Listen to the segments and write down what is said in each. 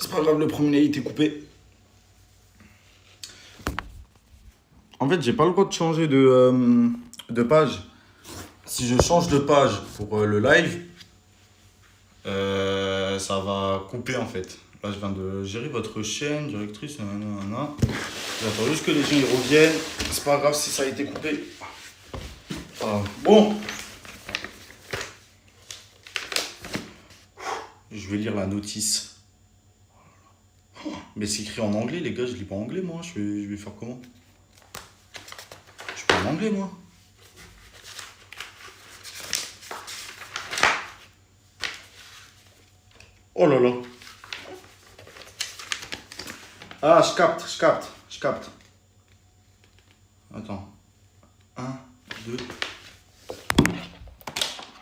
C'est pas grave, le premier a été coupé. En fait, j'ai pas le droit de changer de page. Si je change de page pour le live, ça va couper en fait. Là, je viens de gérer votre chaîne, directrice, nanana. J'attends juste que les gens ils reviennent. C'est pas grave si ça a été coupé. Ah, bon. Je vais lire la notice. Mais c'est écrit en anglais, les gars. Je lis pas anglais, moi. Je vais faire comment? Je parle anglais, moi. Oh là là. Ah, je capte. Attends. 1, 2.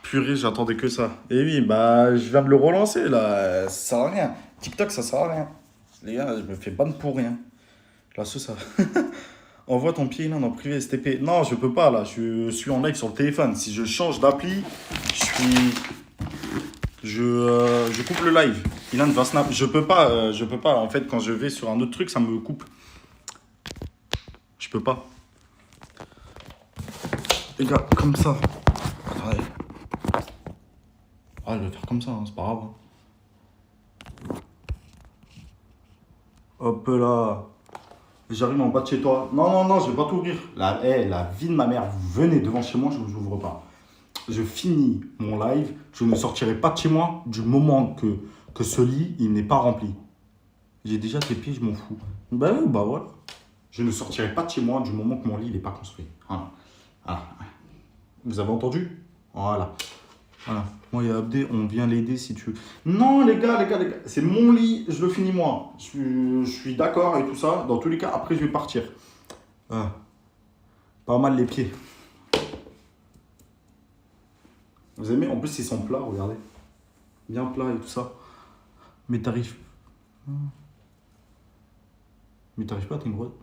Purée, j'attendais que ça. Et oui, bah, je viens de le relancer, là. Ça sert à rien. TikTok, ça sert à rien. Les gars, je me fais ban pour rien. Là, ça. Envoie ton pied, là, en privé STP. Non, je peux pas, là. Je suis en live sur le téléphone. Si je change d'appli, je coupe le live. Ilan va snap. Je peux pas. En fait, quand je vais sur un autre truc, ça me coupe. Je peux pas. Les gars, comme ça. Attendez. Ah, je vais faire comme ça, hein, c'est pas grave. Hein. Hop là. J'arrive en bas de chez toi. Non, je vais pas t'ouvrir. La vie de ma mère, vous venez devant chez moi, je vous ouvre pas. Je finis mon live, je ne sortirai pas de chez moi du moment que ce lit, il n'est pas rempli. J'ai déjà tes pieds, je m'en fous. Bah voilà. Je ne sortirai pas de chez moi du moment que mon lit, il n'est pas construit. Voilà. Vous avez entendu? Voilà. Moi, il y a Abdé, on vient l'aider si tu veux. Non, les gars, c'est mon lit, je le finis moi. Je suis d'accord et tout ça. Dans tous les cas, après, je vais partir. Pas mal les pieds. Vous aimez? En plus, ils sont plats, regardez. Bien plats et tout ça. Mais t'arrives. Mais t'arrives pas, t'es une grotte.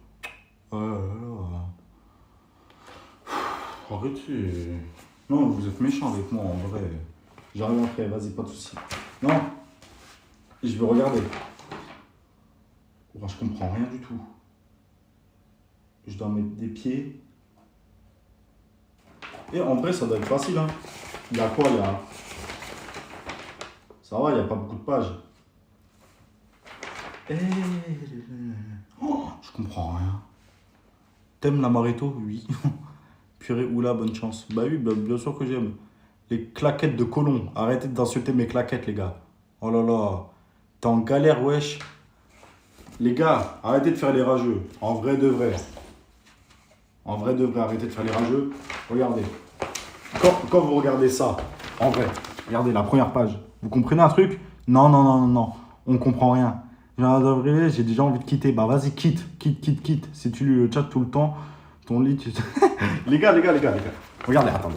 Arrêtez. Non, vous êtes méchant avec moi, en vrai. J'arrive après, vas-y, pas de soucis. Non, je vais regarder. Je comprends rien du tout. Je dois mettre des pieds. Et en vrai, ça doit être facile, hein. Il y a quoi, Ça va, il n'y a pas beaucoup de pages. Je comprends rien. T'aimes l'amaretto? Oui. Purée, oula, bonne chance. Bah oui, bien sûr que j'aime. Les claquettes de colon. Arrêtez d'insulter mes claquettes, les gars. Oh là là. T'es en galère, wesh. Les gars, arrêtez de faire les rageux. En vrai de vrai. Arrêtez de faire les rageux. Regardez. Quand vous regardez ça, en vrai, regardez la première page. Vous comprenez un truc? Non. On comprend rien. J'ai déjà envie de quitter. Bah vas-y, quitte. Si tu lis le chat tout le temps, ton lit... Les gars. Regardez, attendez.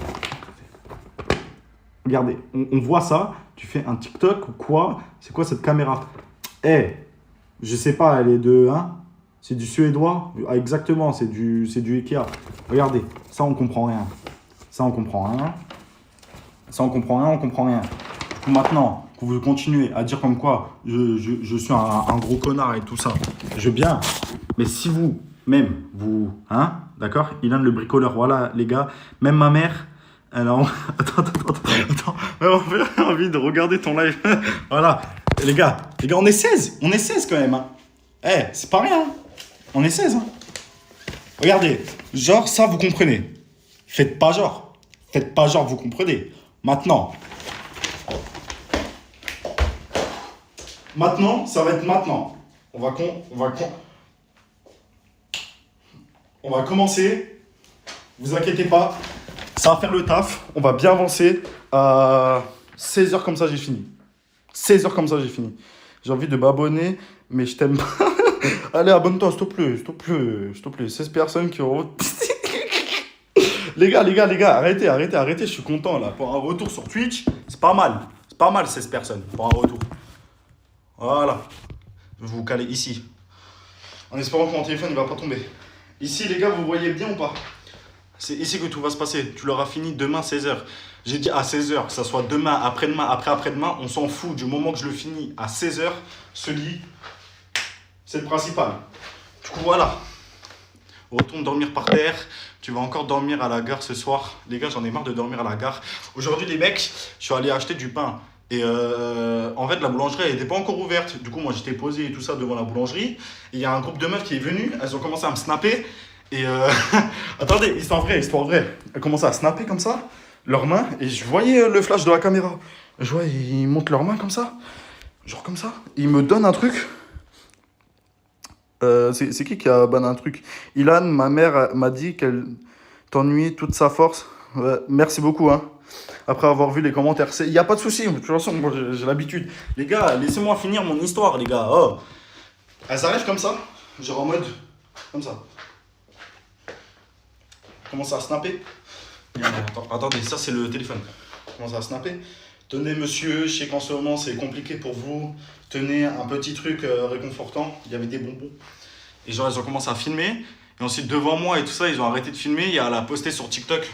Regardez, on voit ça. Tu fais un TikTok ou quoi? C'est quoi cette caméra? Je sais pas, elle est de... Hein? C'est du suédois? Ah, exactement, c'est du Ikea. Regardez, ça on comprend rien. On comprend rien. Du coup, maintenant, que vous continuez à dire comme quoi je suis un gros connard et tout ça, je veux bien. Mais si vous, hein, d'accord? Ilan le bricoleur, voilà, les gars. Même ma mère, elle a... Attends. Elle a envie de regarder ton live. Voilà. Les gars, on est 16. On est 16 quand même, hein. C'est pas rien. On est 16, hein. Regardez. Genre, ça, vous comprenez. Faites pas genre, vous comprenez. Maintenant, ça va être maintenant. On va commencer. Vous inquiétez pas. Ça va faire le taf. On va bien avancer. 16h comme ça, j'ai fini. J'ai envie de m'abonner, mais je t'aime pas. Allez, abonne-toi, s'il te plaît. 16 personnes qui ont... Les gars, arrêtez, je suis content là. Pour un retour sur Twitch, c'est pas mal. 16 personnes pour un retour. Voilà. Je vais vous caler ici. En espérant que mon téléphone ne va pas tomber. Ici, les gars, vous voyez bien ou pas? C'est ici que tout va se passer. Tu l'auras fini demain 16h. J'ai dit à 16h, que ça soit demain, après-demain, après-après-demain, on s'en fout. Du moment que je le finis à 16h, ce lit, c'est le principal. Du coup, voilà. Retourne dormir par terre. Tu vas encore dormir à la gare ce soir. Les gars, j'en ai marre de dormir à la gare. Aujourd'hui, les mecs, je suis allé acheter du pain. Et en fait, la boulangerie, elle n'était pas encore ouverte. Du coup, moi, j'étais posé et tout ça devant la boulangerie. Et il y a un groupe de meufs qui est venu. Elles ont commencé à me snapper. Et attendez, histoire vraie. Elles commençaient à snapper comme ça, leurs mains. Et je voyais le flash de la caméra. Je vois, ils montent leurs mains comme ça. Genre comme ça. Ils me donnent un truc. C'est qui a banné un truc? Ilan, ma mère m'a dit qu'elle t'ennuyait toute sa force. Ouais, merci beaucoup, hein. Après avoir vu les commentaires, il n'y a pas de souci. De toute façon, moi j'ai l'habitude. Les gars, laissez-moi finir mon histoire, les gars. Oh. Elles arrivent comme ça, genre en mode comme ça. Commence à snapper. Attendez, ça c'est le téléphone. Commence à snapper. Tenez monsieur, je sais qu'en ce moment c'est compliqué pour vous. Tenez un petit truc réconfortant. Il y avait des bonbons. Et genre ils ont commencé à filmer. Et ensuite devant moi et tout ça, ils ont arrêté de filmer. Il y a la poster sur TikTok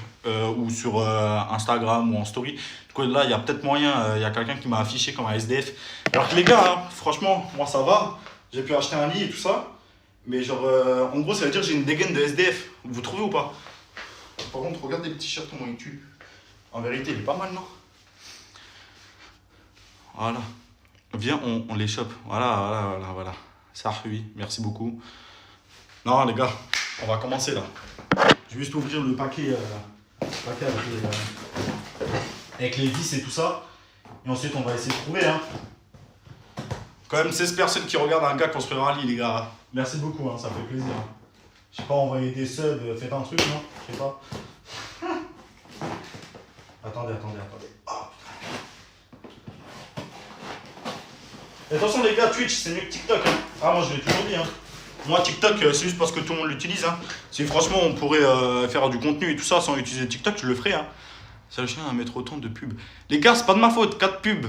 ou sur Instagram ou en story. Du coup là, il y a peut-être moyen, il y a quelqu'un qui m'a affiché comme un SDF. Alors que les gars, hein, franchement, moi ça va. J'ai pu acheter un lit et tout ça. Mais genre, en gros, ça veut dire que j'ai une dégaine de SDF. Vous trouvez ou pas? Par contre, regardez le t-shirt, comment il tue. En vérité, il est pas mal, non? Voilà. Viens, on les chope. Voilà. Ça, oui, merci beaucoup. Non, les gars, on va commencer là. Je vais juste ouvrir le paquet, avec les vis et tout ça. Et ensuite, on va essayer de trouver. Hein. Quand même 16 personnes qui regardent un gars construire un lit, les gars. Merci beaucoup, hein, ça fait plaisir. Je sais pas, envoyer des subs, faites un truc, non? Je sais pas. Attendez. Oh, et attention les gars, Twitch, c'est mieux que TikTok. Hein. Ah, moi je l'ai toujours dit. Hein. Moi, TikTok, c'est juste parce que tout le monde l'utilise. Hein. Si franchement on pourrait faire du contenu et tout ça sans utiliser TikTok, je le ferais. Hein. C'est le chien à mettre autant de pubs. Les gars, c'est pas de ma faute, 4 pubs.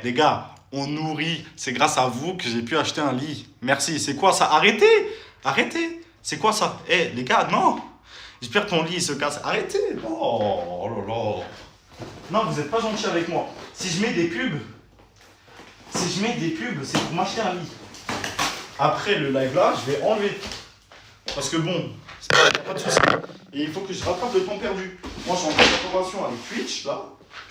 Les gars, on nourrit. C'est grâce à vous que j'ai pu acheter un lit. Merci. C'est quoi ça? Arrêtez. C'est quoi ça? Les gars, non. J'espère que ton lit il se casse. Arrêtez. Oh là là. Non, vous êtes pas gentil avec moi. Si je mets des pubs, c'est pour m'acheter un lit. Après le live là, je vais enlever. Parce que bon, il n'y a pas de souci. Et il faut que je rattrape le temps perdu. Moi, je suis en collaboration avec Twitch là.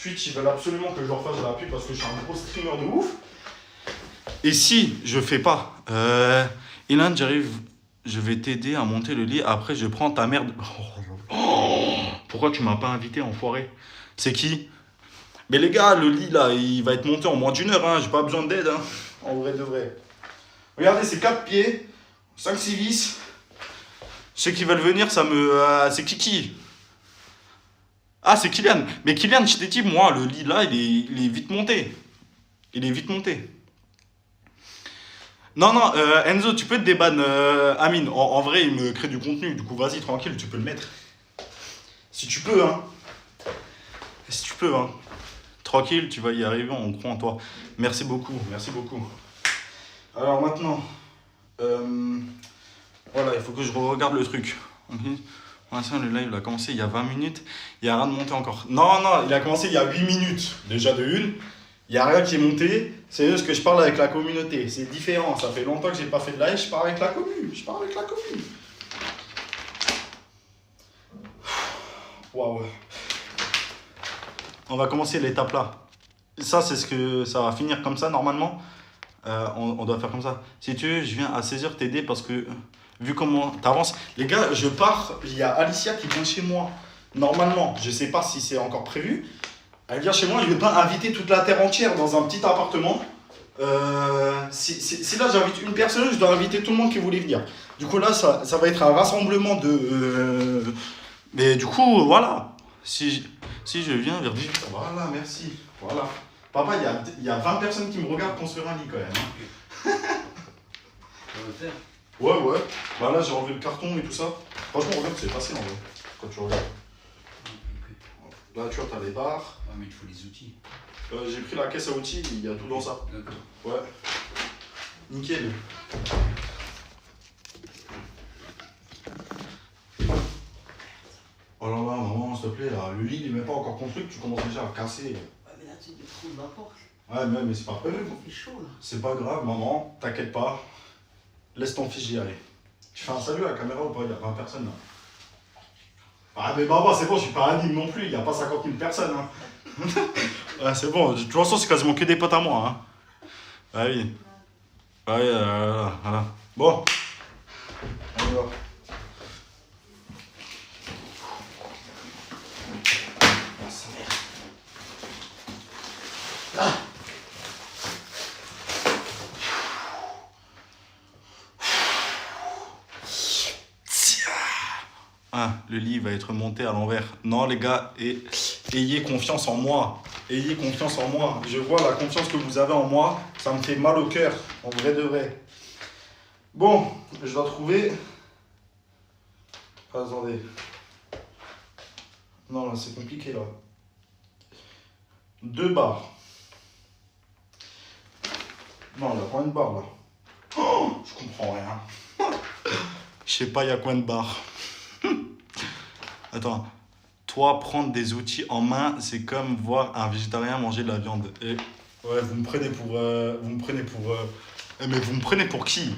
Twitch, ils veulent absolument que je leur fasse de la pub parce que je suis un gros streamer de ouf. Et si je fais pas, Ilan, j'arrive, je vais t'aider à monter le lit. Après, je prends ta merde. Pourquoi tu m'as pas invité, enfoiré? C'est qui? Mais les gars, le lit là, il va être monté en moins d'1 heure. Hein. J'ai pas besoin d'aide. Hein. En vrai de vrai. Regardez, c'est 4 pieds, 5-6 vis. Ceux qui veulent venir, ça me. C'est Kiki. Ah, c'est Kylian. Mais Kylian, je t'ai dit, moi, le lit là, il est vite monté. Non, Enzo, tu peux te débanner Amine. En vrai, il me crée du contenu. Du coup, vas-y, tranquille, tu peux le mettre. Si tu peux, hein. Tranquille, tu vas y arriver, on croit en toi. Merci beaucoup. Alors maintenant, voilà, il faut que je regarde le truc. Okay. Pour l'instant, le live a commencé il y a 20 minutes. Il n'y a rien de monté encore. Non, il a commencé il y a 8 minutes. Déjà de une. Il n'y a rien qui est monté. C'est juste que je parle avec la communauté. C'est différent. Ça fait longtemps que je n'ai pas fait de live. Je parle avec la commune. Waouh. On va commencer l'étape là. Ça, c'est ce que ça va finir comme ça normalement. On doit faire comme ça. Si tu veux, je viens à 16h t'aider parce que vu comment t'avances. Les gars, je pars. Il y a Alicia qui vient chez moi. Normalement, je sais pas si c'est encore prévu. Elle vient chez moi. Je vais pas inviter toute la terre entière dans un petit appartement. Si là j'invite une personne, je dois inviter tout le monde qui voulait venir. Du coup là, ça va être un rassemblement de. Mais du coup, voilà. Si je viens vers 18h. Voilà, merci. Voilà. Papa, il y a 20 personnes qui me regardent construire un lit quand même. Hein. Ça va faire. Ouais. Bah là, j'ai enlevé le carton et tout ça. Franchement, regarde, c'est facile en vrai. Quand tu regardes. Là, tu vois, t'as les barres. Ouais, mais il faut les outils. J'ai pris la caisse à outils, il y a tout dans ça. D'accord. Ouais. Nickel. plaît, là. Le lit, il est même pas encore construit, que tu commences déjà à casser. Ouais, mais là, tu te trouves ma porte. Ouais, mais c'est pas prévu. Il fait chaud, là. C'est pas grave, maman, t'inquiète pas. Laisse ton fils y aller. Tu fais un salut à la caméra ou pas? Il y a 20 personnes là. Ah, mais maman, c'est bon, je suis pas anime non plus, il y a pas 50 000 personnes. Hein. Ouais, c'est bon, de toute façon, c'est quasiment que des potes à moi. Hein. Ah oui. Ouais, voilà. Bon. On y va. Ah, sa mère. Ah. Ah, le lit va être monté à l'envers. Non, les gars, ayez confiance en moi. Ayez confiance en moi. Je vois la confiance que vous avez en moi. Ça me fait mal au cœur, en vrai de vrai. Bon, je dois trouver... Attendez. Non, là, c'est compliqué, là. 2 barres. Non, il y a combien de barres, là? Oh, je comprends rien. Je sais pas, il y a combien de barres. Attends, toi, prendre des outils en main, c'est comme voir un végétarien manger de la viande. Et ouais, vous me prenez pour... mais vous me prenez pour qui?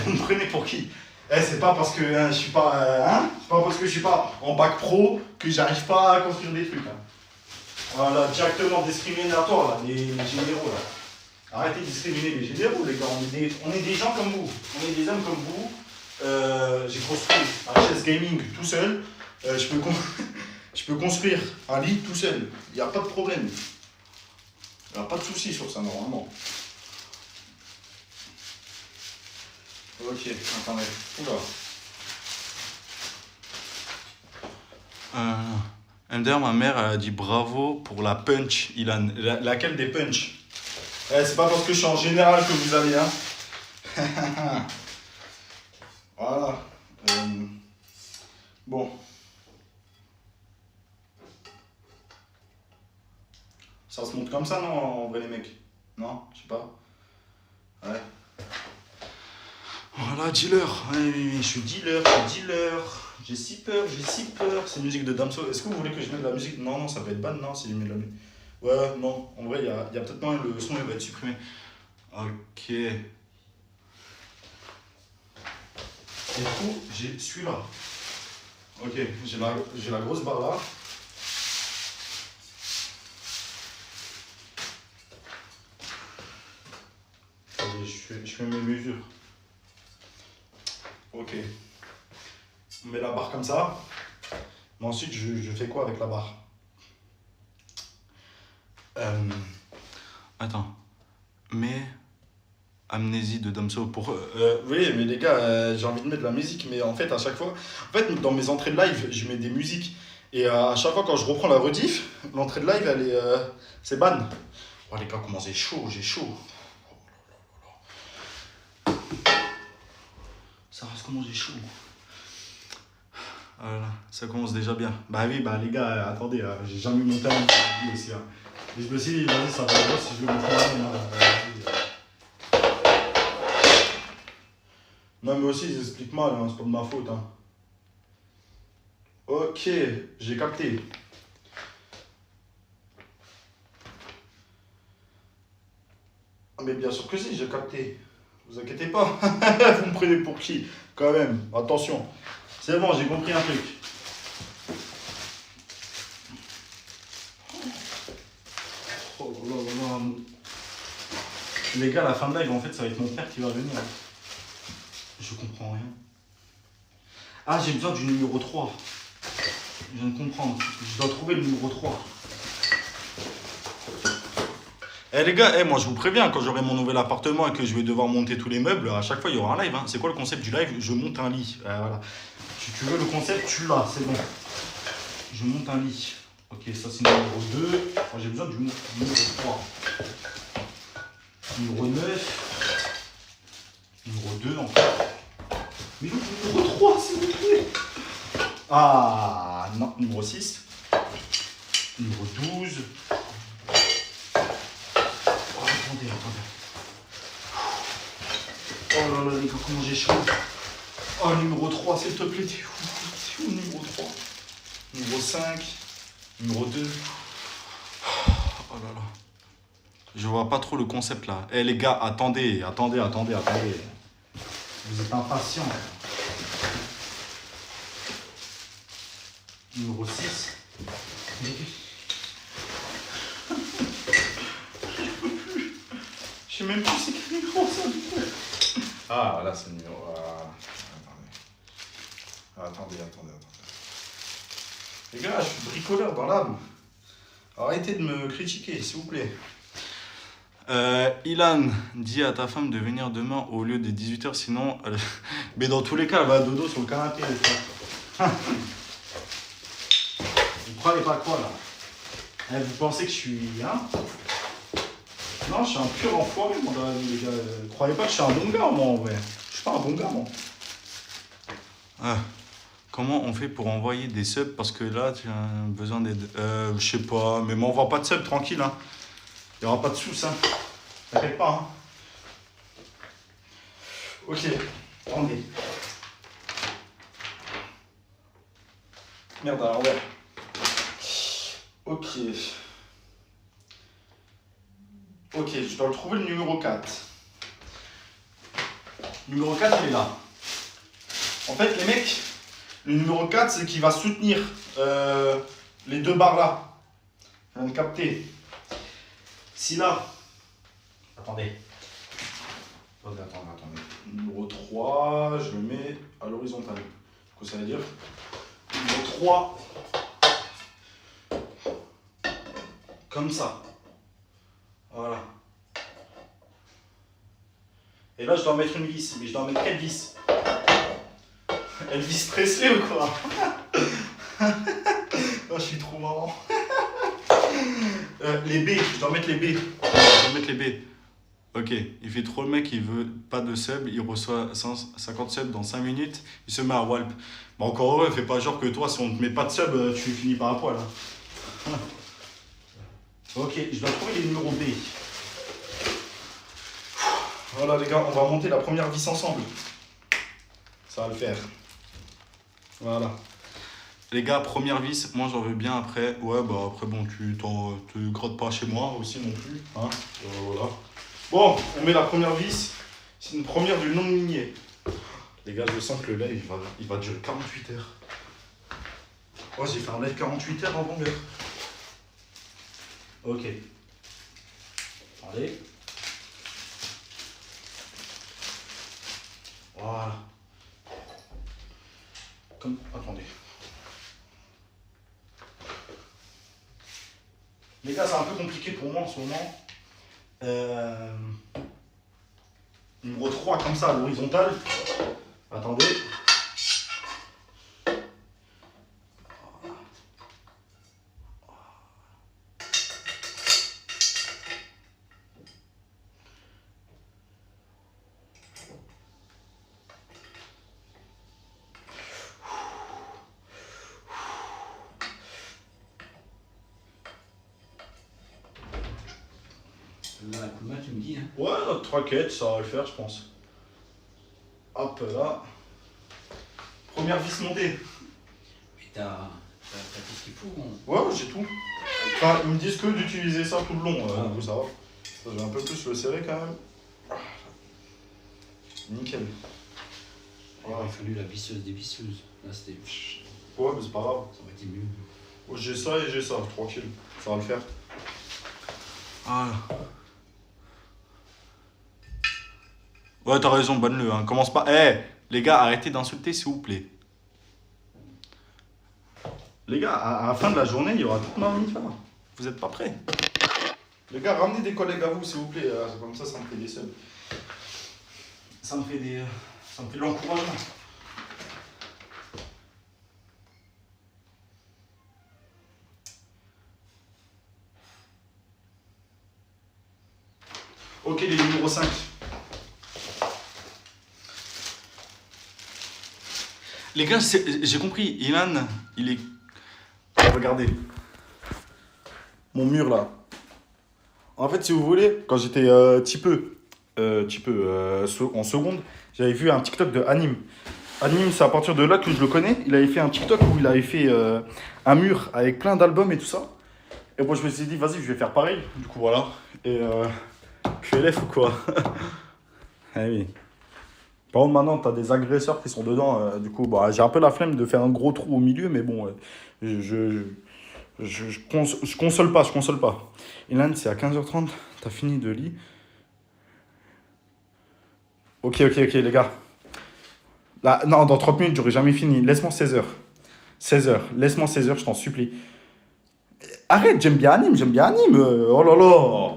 Vous me prenez pour qui? C'est pas parce que je suis pas... c'est pas parce que je suis pas en bac pro que j'arrive pas à construire des trucs. Hein. Voilà, directement discriminatoire, là, les généraux, là. Arrêtez de discriminer les généraux, les gars. On est des gens comme vous. On est des hommes comme vous. J'ai construit un chaise gaming tout seul. Je peux construire un lit tout seul. Il n'y a pas de problème. Il n'y a pas de souci sur ça, normalement. Ok, attendez. Oula. MDR, ma mère a dit bravo pour la punch, Ilan. Laquelle des punch? C'est pas parce que je suis en général que vous allez, hein. Voilà. Bon. Ça se monte comme ça, non, en vrai, les mecs? Non? Je sais pas. Ouais. Voilà, dealer. Ouais, je suis dealer. J'ai si peur. C'est une musique de Damso. Est-ce que vous voulez que je mette de la musique? Non, ça va être ban, non, si je mets de la musique. Ouais, non. En vrai, il y a peut-être moyen le son il va être supprimé. Ok. Et du coup, j'ai celui-là. Ok, j'ai la grosse barre là. Allez, je fais mes mesures. Ok. On met la barre comme ça. Mais ensuite, je fais quoi avec la barre? Attends. Mais... Amnésie de Damso pour... oui, mais les gars, j'ai envie de mettre de la musique, mais en fait, à chaque fois... En fait, dans mes entrées de live, je mets des musiques. Et à chaque fois, quand je reprends la rediff, l'entrée de live, elle est... c'est ban. Oh les gars, comment j'ai chaud, Ça reste comment j'ai chaud. Voilà, ça commence déjà bien. Bah oui, bah les gars, attendez, j'ai jamais monté un petit aussi. Hein. Et je me suis dit, vas-y, ça va voir si je vais monter un... Non mais aussi ils expliquent mal, hein, c'est pas de ma faute. Hein. Ok, j'ai capté. Ah mais bien sûr que si, j'ai capté. Vous inquiétez pas. Vous me prenez pour qui? Quand même, attention. C'est bon, j'ai compris un truc. Oh là là. Les gars, la fin de live, en fait, ça va être mon père qui va venir. Je comprends rien. Ah, j'ai besoin du numéro 3. Je viens de comprendre. Je dois trouver le numéro 3. Les gars, moi je vous préviens, quand j'aurai mon nouvel appartement et que je vais devoir monter tous les meubles, à chaque fois il y aura un live. Hein. C'est quoi le concept du live? Je monte un lit. Voilà. Si tu veux le concept, tu l'as, c'est bon. Je monte un lit. Ok, ça c'est numéro 2. Moi j'ai besoin du numéro 3. Numéro 9. Numéro 2 encore. Mais le numéro 3, s'il vous plaît. Ah, non, numéro 6. Numéro 12. Oh, attendez. Oh là là, les gars, comment j'ai chaud. Oh, numéro 3, s'il te plaît. C'est où le numéro 3? Numéro 5. Numéro 2. Oh là là. Je vois pas trop le concept là. Eh les gars, attendez. Vous êtes impatients. Numéro 6. Je sais même plus c'est quel numéro ça. Ah là c'est le numéro. Attendez. Les gars, je suis bricoleur dans l'âme. Arrêtez de me critiquer, s'il vous plaît. Ilan, dis à ta femme de venir demain au lieu des 18h, sinon... Mais dans tous les cas, elle va à dodo sur le canapé, les frères. Vous croyez pas quoi, là? Vous pensez que je suis... Hein? Non, je suis un pur enfoiré, moi, les gars. Croyez pas que je suis un bon gars, moi, en vrai. Je suis pas un bon gars, moi. Comment on fait pour envoyer des subs? Parce que là, tu as besoin d'aide. Je sais pas, mais m'envoie pas de subs, tranquille, hein. Il n'y aura pas de sous, hein. T'inquiète pas, hein. Ok, attendez. Merde, alors ouais. Ok. Ok, je dois trouver le numéro 4. Numéro 4, il est là. En fait, les mecs, le numéro 4, c'est qui va soutenir les deux barres là. Je viens de capter. Si là... Attendez. Numéro 3, je le mets à l'horizontale. Du coup, ça veut dire... Numéro 3... Comme ça. Voilà. Et là, je dois mettre une vis. Mais je dois mettre quelle vis? Elvis Presley ou quoi? Oh, je suis trop marrant. Les B, je dois mettre les B. Ok, il fait trop le mec, il veut pas de sub, il reçoit 150 subs dans 5 minutes, il se met à Walp. Bah encore heureux, fais pas genre que toi, si on te met pas de sub, tu finis par un poil. Hein. Ok, je dois trouver les numéros B. Voilà les gars, on va monter la première vis ensemble. Ça va le faire. Voilà. Les gars, première vis, moi j'en veux bien après. Ouais, bah après, bon, tu te grottes pas chez moi aussi non plus. Hein. Voilà. Bon, on met la première vis. C'est une première du long ligné. Les gars, je sens que le live, il va durer 48 heures. Oh, j'ai fait un live 48 heures en longueur. Ok. Allez. Voilà. Attendez. Les gars, c'est un peu compliqué pour moi en ce moment. Numéro 3 comme ça à l'horizontale. Attendez. Là, un coup de main, tu me dis, hein. Ouais, notre raquette, ça va le faire, je pense. Hop là. Première vis montée. Mais t'as tout ce qu'il faut. Ouais, j'ai tout. Enfin, ils me disent que d'utiliser ça tout le long. Vous ça va. Ça, je vais un peu plus le serrer quand même. Nickel. Il aurait fallu la visseuse des visseuses. Là, c'était. Ouais, mais c'est pas grave. Ça aurait été mieux. Oh, j'ai ça et j'ai ça, tranquille. Ça va le faire. Voilà. Ouais, t'as raison, bonne-le. Hein. Commence pas. Les gars, arrêtez d'insulter, s'il vous plaît. Les gars, à la fin de la journée, il y aura toute ma FIFA. Vous êtes pas prêts? Les gars, ramenez des collègues à vous, s'il vous plaît. Comme ça me fait des subs. Ça me fait de l'encouragement. Ok, les numéros 5. Les gars, j'ai compris. Ilan, il est... Regardez. Mon mur, là. En fait, si vous voulez, quand j'étais en seconde, j'avais vu un TikTok de Anime. Anime, c'est à partir de là que je le connais. Il avait fait un TikTok où il avait fait un mur avec plein d'albums et tout ça. Et moi, je me suis dit, vas-y, je vais faire pareil. Du coup, voilà. Et QLF ou quoi? Ah oui. Par contre, maintenant, t'as des agresseurs qui sont dedans. Du coup, bah, j'ai un peu la flemme de faire un gros trou au milieu, mais bon, je console pas, je console pas. Ilan, c'est à 15h30. T'as fini de lit. Ok, ok, ok, les gars. Là, non, dans 30 minutes, j'aurais jamais fini. Laisse-moi 16h. 16h. Laisse-moi 16h, je t'en supplie. Arrête, j'aime bien anime. Oh là là.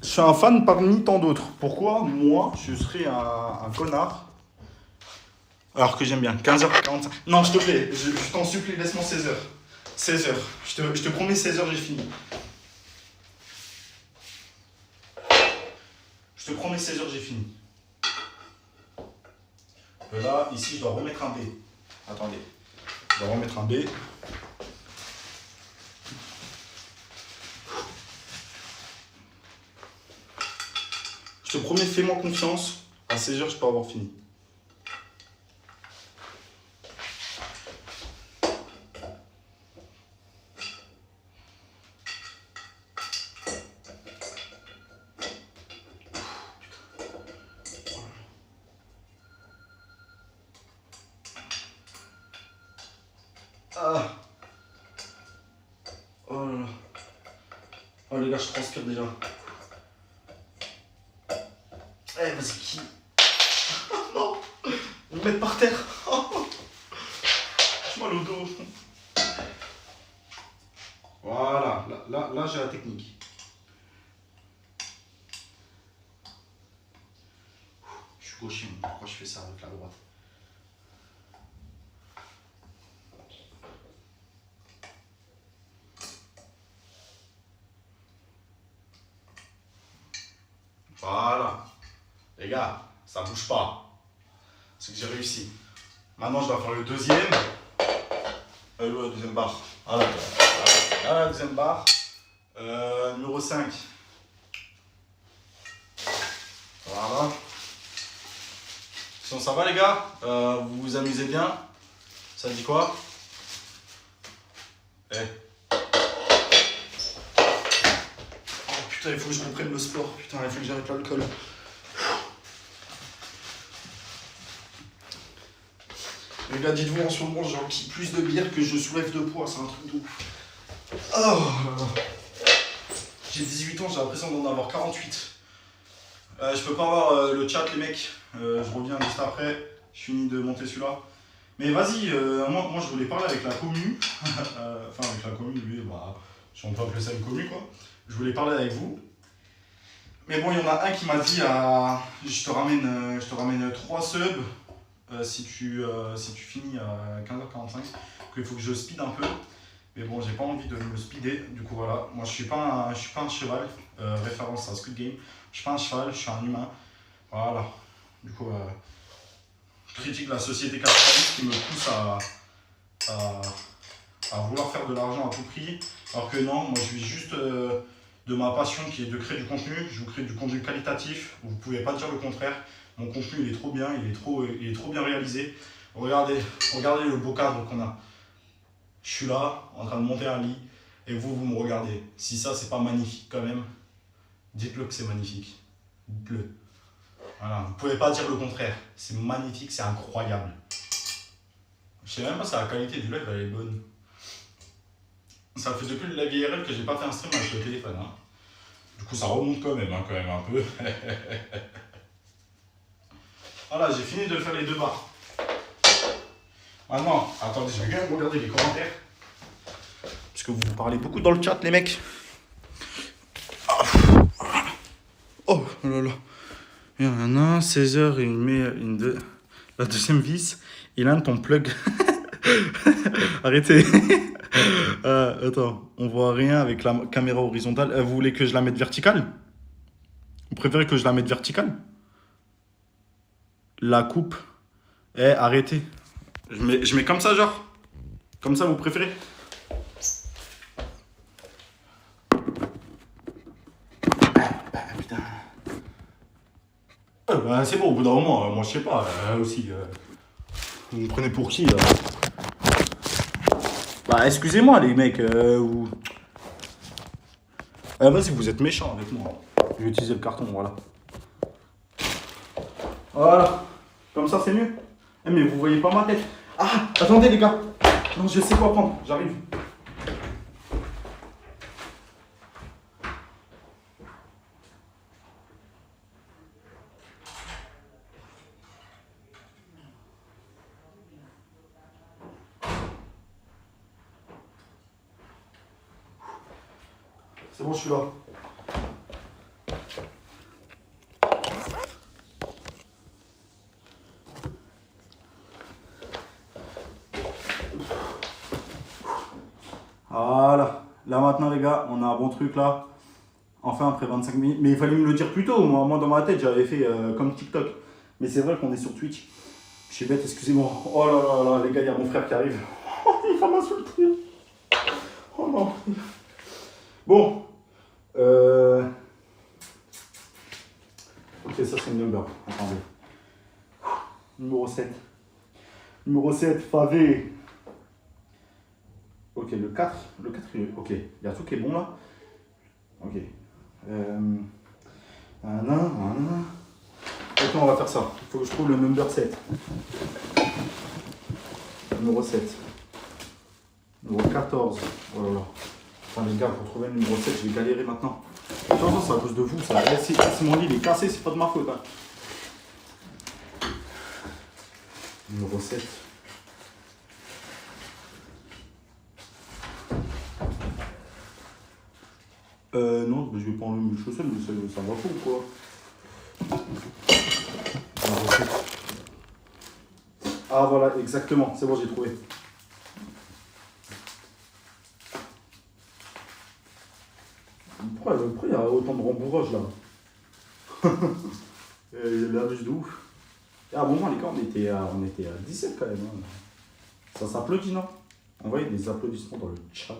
Je suis un fan parmi tant d'autres. Pourquoi moi, je serais un connard alors que j'aime bien 15h45. Non, je te plaît, je t'en supplie, laisse-moi 16h. 16h. Je te promets 16h, j'ai fini. Je te promets 16h, j'ai fini. Là, ici, je dois remettre un B. Attendez. Je dois remettre un B. Je te promets, fais-moi confiance. À 16h, je peux avoir fini. Ah. Oh là là. Oh les gars, je transpire déjà. Eh, vas-y, qui? Non. Ils me mettent par terre. J'ai mal au dos. Voilà, là j'ai la technique. Je suis gaucher, moi. Pourquoi je fais ça avec la droite? Voilà. Les gars, ça bouge pas. C'est que j'ai réussi. Maintenant, je dois faire le deuxième. La deuxième barre. Voilà. Là, la deuxième barre. Numéro 5. Voilà. Sinon, ça va, les gars? Vous vous amusez bien? Ça dit quoi? Eh. Oh putain, il faut que je reprenne le sport. Putain, il faut que j'arrête l'alcool. Les gars, dites-vous, en ce moment, j'enquille plus de bière que je soulève de poids. C'est un truc de ouf. Oh là là. J'ai 18 ans, j'ai l'impression d'en avoir 48. Je peux pas avoir le chat, les mecs. Je reviens juste après. Je finis de monter celui-là. Mais vas-y, moi je voulais parler avec la commu. Enfin, avec la commu, lui, bah, si on peut appeler ça une commu, quoi. Je voulais parler avec vous. Mais bon, il y en a un qui m'a dit je te ramène 3 subs si tu finis à 15h45. Qu'il faut que je speed un peu. Mais bon, j'ai pas envie de me speeder. Du coup, voilà. Moi, je suis pas un cheval. Référence à Squid Game. Je suis pas un cheval, je suis un humain. Voilà. Du coup, je critique la société capitaliste qui me pousse à vouloir faire de l'argent à tout prix. Alors que non, moi, je vis juste de ma passion qui est de créer du contenu. Je vous crée du contenu qualitatif. Vous pouvez pas dire le contraire. Mon contenu, il est trop bien. Il est trop bien réalisé. Regardez le beau cadre qu'on a. Je suis là, en train de monter un lit, et vous me regardez. Si ça, c'est pas magnifique quand même, dites-le que c'est magnifique. Dites-le. Voilà, vous pouvez pas dire le contraire. C'est magnifique, c'est incroyable. Je sais même pas si la qualité du live elle est bonne. Ça fait depuis le live IRL que j'ai pas fait un stream avec le téléphone. Hein. Du coup, ça remonte quand même un peu. Voilà, j'ai fini de faire les 2 barres. Maintenant, attendez, je vais quand même regarder les commentaires. Parce que vous parlez beaucoup dans le chat, les mecs. Oh là là. Il y en a un, 16h, il met la deuxième vis. Il a ton plug. Arrêtez. Attends, on voit rien avec la caméra horizontale. Vous voulez que je la mette verticale? Vous préférez que je la mette verticale? La coupe. Arrêtez. Je mets comme ça, genre. Comme ça, vous préférez? Putain. C'est bon, au bout d'un moment, moi je sais pas, aussi. Vous me prenez pour qui là? Bah excusez-moi les mecs, vous... Vas-y, vous êtes méchants avec moi. Je vais utiliser le carton, voilà. Voilà. Comme ça, c'est mieux. Eh, mais vous voyez pas ma tête. Ah, attendez les gars. Non, je sais quoi prendre. J'arrive. C'est bon, je suis là. Voilà. Là maintenant les gars, on a un bon truc là. Enfin après 25 minutes. Mais il fallait me le dire plus tôt. Moi dans ma tête, j'avais fait comme TikTok. Mais c'est vrai qu'on est sur Twitch. Je suis bête, excusez-moi. Oh là là là, les gars, il y a mon frère qui arrive. Il va m'insulter. Oh non. Bon. Ok, ça c'est une number. Attendez. Numéro 7. Numéro 7, Favé. Ok, le 4. Le 4, ok. Il y a tout qui est bon là. Ok. Ok, on va faire ça. Il faut que je trouve le number 7. Numéro 7. Numéro 14. Oh là là. Enfin les gars, pour trouver le numéro 7, je vais galérer maintenant. Attention, c'est à cause de vous. Ça. Si mon lit il est cassé, c'est pas de ma faute. Hein. Numéro 7. Non, je vais pas enlever mes chaussettes, mais ça va pas ou quoi? Numéro 7. Ah voilà, exactement. C'est bon, j'ai trouvé. Pourquoi il y a autant de rembourrage là? Il y a de ouf. Et à un moment, les gars, on était à 17 quand même. Hein. Ça s'applaudit, non? Envoyez des applaudissements dans le chat.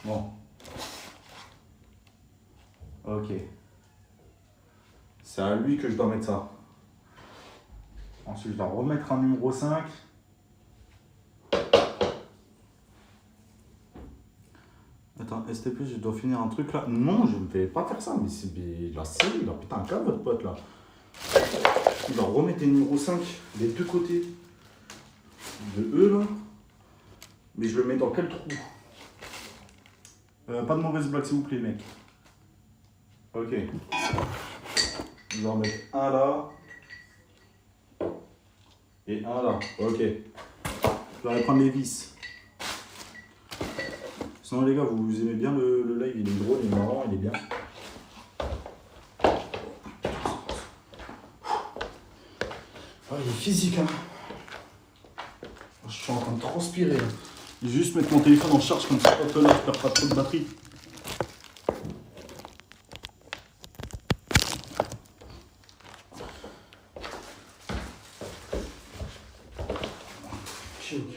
Bon. Ok. C'est à lui que je dois mettre ça. Ensuite, je dois remettre un numéro 5. Attends, STP, je dois finir un truc là. Non, je ne vais pas faire ça, mais c'est la série là. Putain, calme votre pote là. Il va remettre des numéros 5 des deux côtés de E là. Mais je le mets dans quel trou? Pas de mauvaise blague, s'il vous plaît, mec. Ok. Je vais en mettre un là. Et un là. Ok. Je vais aller prendre les vis. Sinon les gars, vous aimez bien le live, il est drôle, il est marrant, il est bien. Ah, il est physique hein. Je suis en train de transpirer. Là. Je vais juste mettre mon téléphone en charge comme ça, hop là, je perds pas trop de batterie.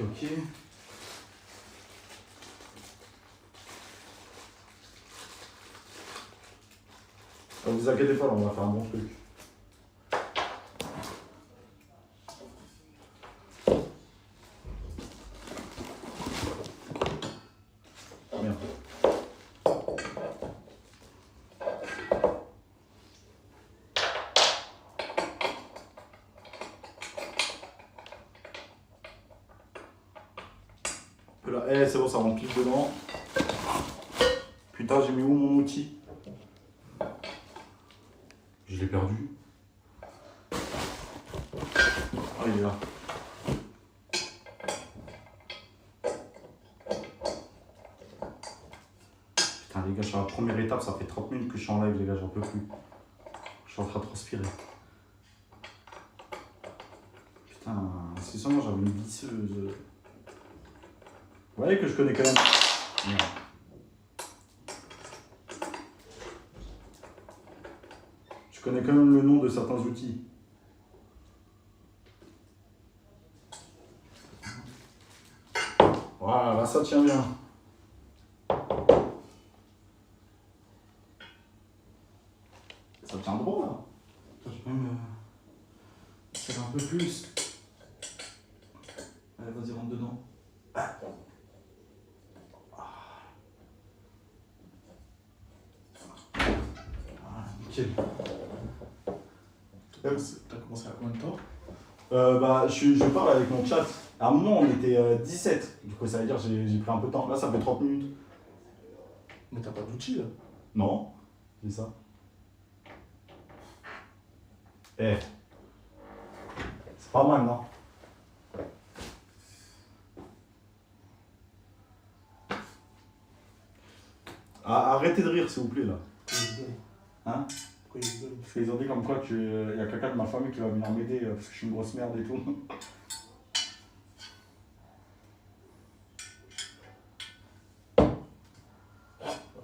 Ok. Ne vous inquiétez pas, là, on va faire un bon truc. Merde. Là, c'est bon, ça remplit dedans. Putain, j'ai mis où mon outil? Je l'ai perdu. Ah, il est là. Putain, les gars, je suis à la première étape. Ça fait 30 minutes que je suis en live, les gars, j'en peux plus. Je suis en train de transpirer. Putain, c'est seulement j'avais une visseuse. Vous voyez que je connais quand même. Merde. Je connais quand même le nom de certains outils. Voilà, ça tient bien. Ça tient droit là. Je vais même faire un peu plus. Allez, vas-y, rentre dedans. Voilà, nickel. T'as commencé à combien de temps? Bah, je parle avec mon chat. À un moment, on était 17. Du coup, ça veut dire que j'ai pris un peu de temps. Là, ça fait 30 minutes. Mais t'as pas d'outils là? Non, c'est ça. Eh, c'est pas mal, non? Arrêtez de rire, s'il vous plaît, là. Pourquoi ils rigolent? Hein? Pourquoi ils rigolent? Parce qu'ils ont dit comme quoi qu'il y a quelqu'un de ma famille qui va venir m'aider parce que je suis une grosse merde et tout. Ah,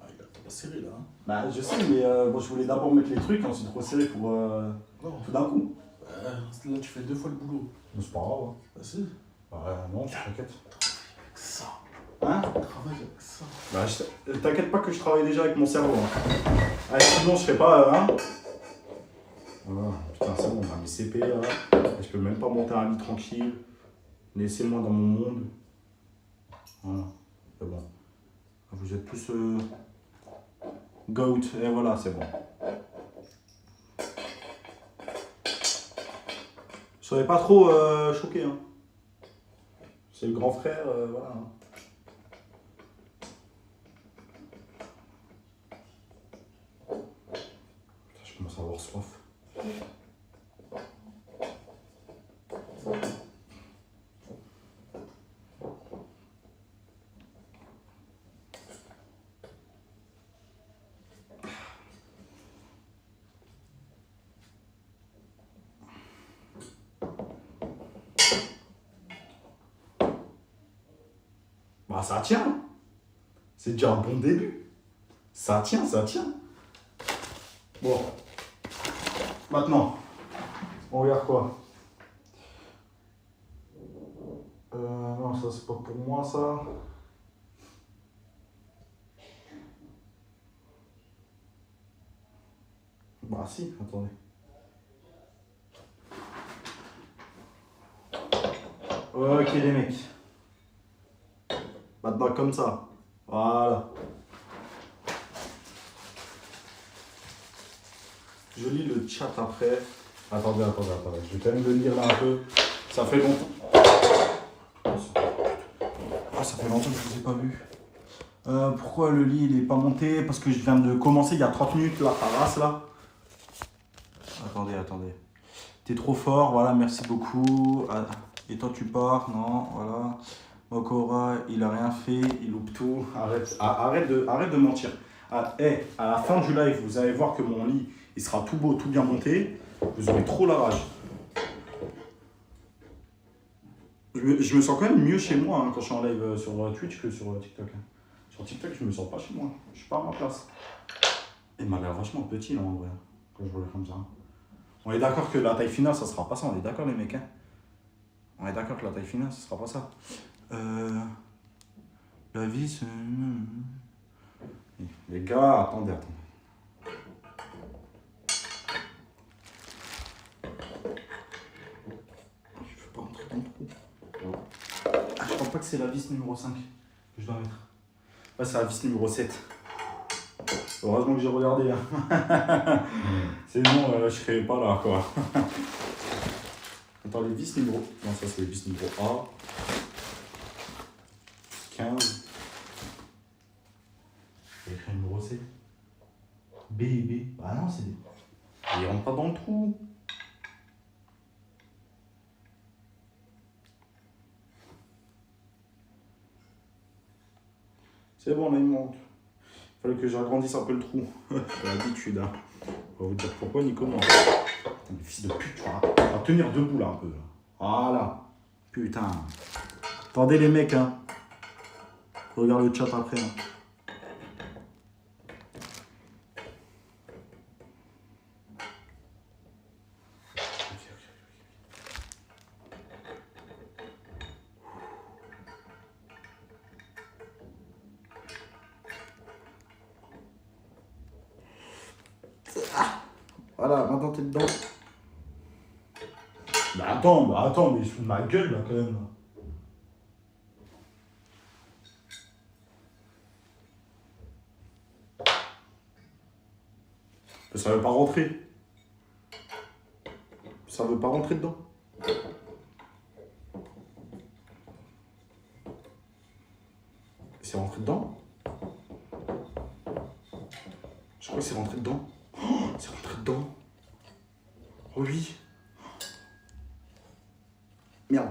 il a pas serré là. Hein. Bah, je sais, mais bon, je voulais d'abord mettre les trucs, ensuite resserrer pour Non. tout d'un coup. Là, tu fais 2 fois le boulot. Mais c'est pas grave. Bah, si. Bah, non, t'inquiète. Avec ça. Hein? Travaille avec ça. Bah, t'inquiète pas que je travaille déjà avec mon cerveau. Hein. Ah, sinon, je serais pas. Hein? Voilà, putain, c'est bon, on a mes CP là. Je peux même pas monter un lit tranquille. Laissez-moi dans mon monde. Voilà, c'est bon. Vous êtes plus. Goat, et voilà, c'est bon. Je serais pas trop choqué. Hein. C'est le grand frère, voilà. Hein. Putain, je commence à avoir soif. Bah ça tient. C'est déjà un bon début. Ça tient, ça tient. Bon. Maintenant, on regarde quoi? Non, ça c'est pas pour moi ça. Bah si, attendez. Ok les mecs. Maintenant comme ça. Voilà. Je lis le chat après. Attendez. Je vais quand même le lire là un peu. Ça fait longtemps. Ah, ça fait longtemps que je vous ai pas vu. Pourquoi le lit il est pas monté? Parce que je viens de commencer il y a 30 minutes la race là. Attendez. T'es trop fort, voilà, merci beaucoup. Ah, et toi tu pars, non, voilà. Mokora, il a rien fait, il loupe tout. Arrête de mentir. À la fin du live, vous allez voir que mon lit, il sera tout beau, tout bien monté. Vous aurez trop la rage. Je me sens quand même mieux chez moi hein, quand je suis en live sur Twitch que sur TikTok. Hein. Sur TikTok, je me sens pas chez moi. Je suis pas à ma place. Il m'a l'air vachement petit là en vrai, quand je vois comme ça. On est d'accord que la taille finale, ça sera pas ça. On est d'accord les mecs. Hein. On est d'accord que la taille finale, ça sera pas ça. La vis. Les gars, attendez. Je veux pas rentrer dans le trou. Ah, je crois pas que c'est la vis numéro 5 que je dois mettre. Ouais, c'est la vis numéro 7. Heureusement que j'ai regardé. Hein. Sinon, je serais pas là, quoi. Attends, les vis numéro... Non, ça c'est les vis numéro A. 15. Et écrit numéro C. B et B. Ah non, c'est... Il rentre pas dans le trou. C'est bon, là, il monte. Il fallait que j'agrandisse un peu le trou. L'habitude, hein. On va vous dire pourquoi, Nico. Non. Mais fils de pute, tu vas tenir debout, là, un peu. Voilà. Putain. Attendez, les mecs, hein. Regarde le chat après, hein. Voilà, maintenant t'es dedans. Bah attends, mais il se fout de ma gueule là quand même. Là. Mais ça veut pas rentrer. Ça veut pas rentrer dedans. C'est rentré dedans. Je crois que c'est rentré dedans. Oh, c'est rentré dedans. Oh oui. Merde.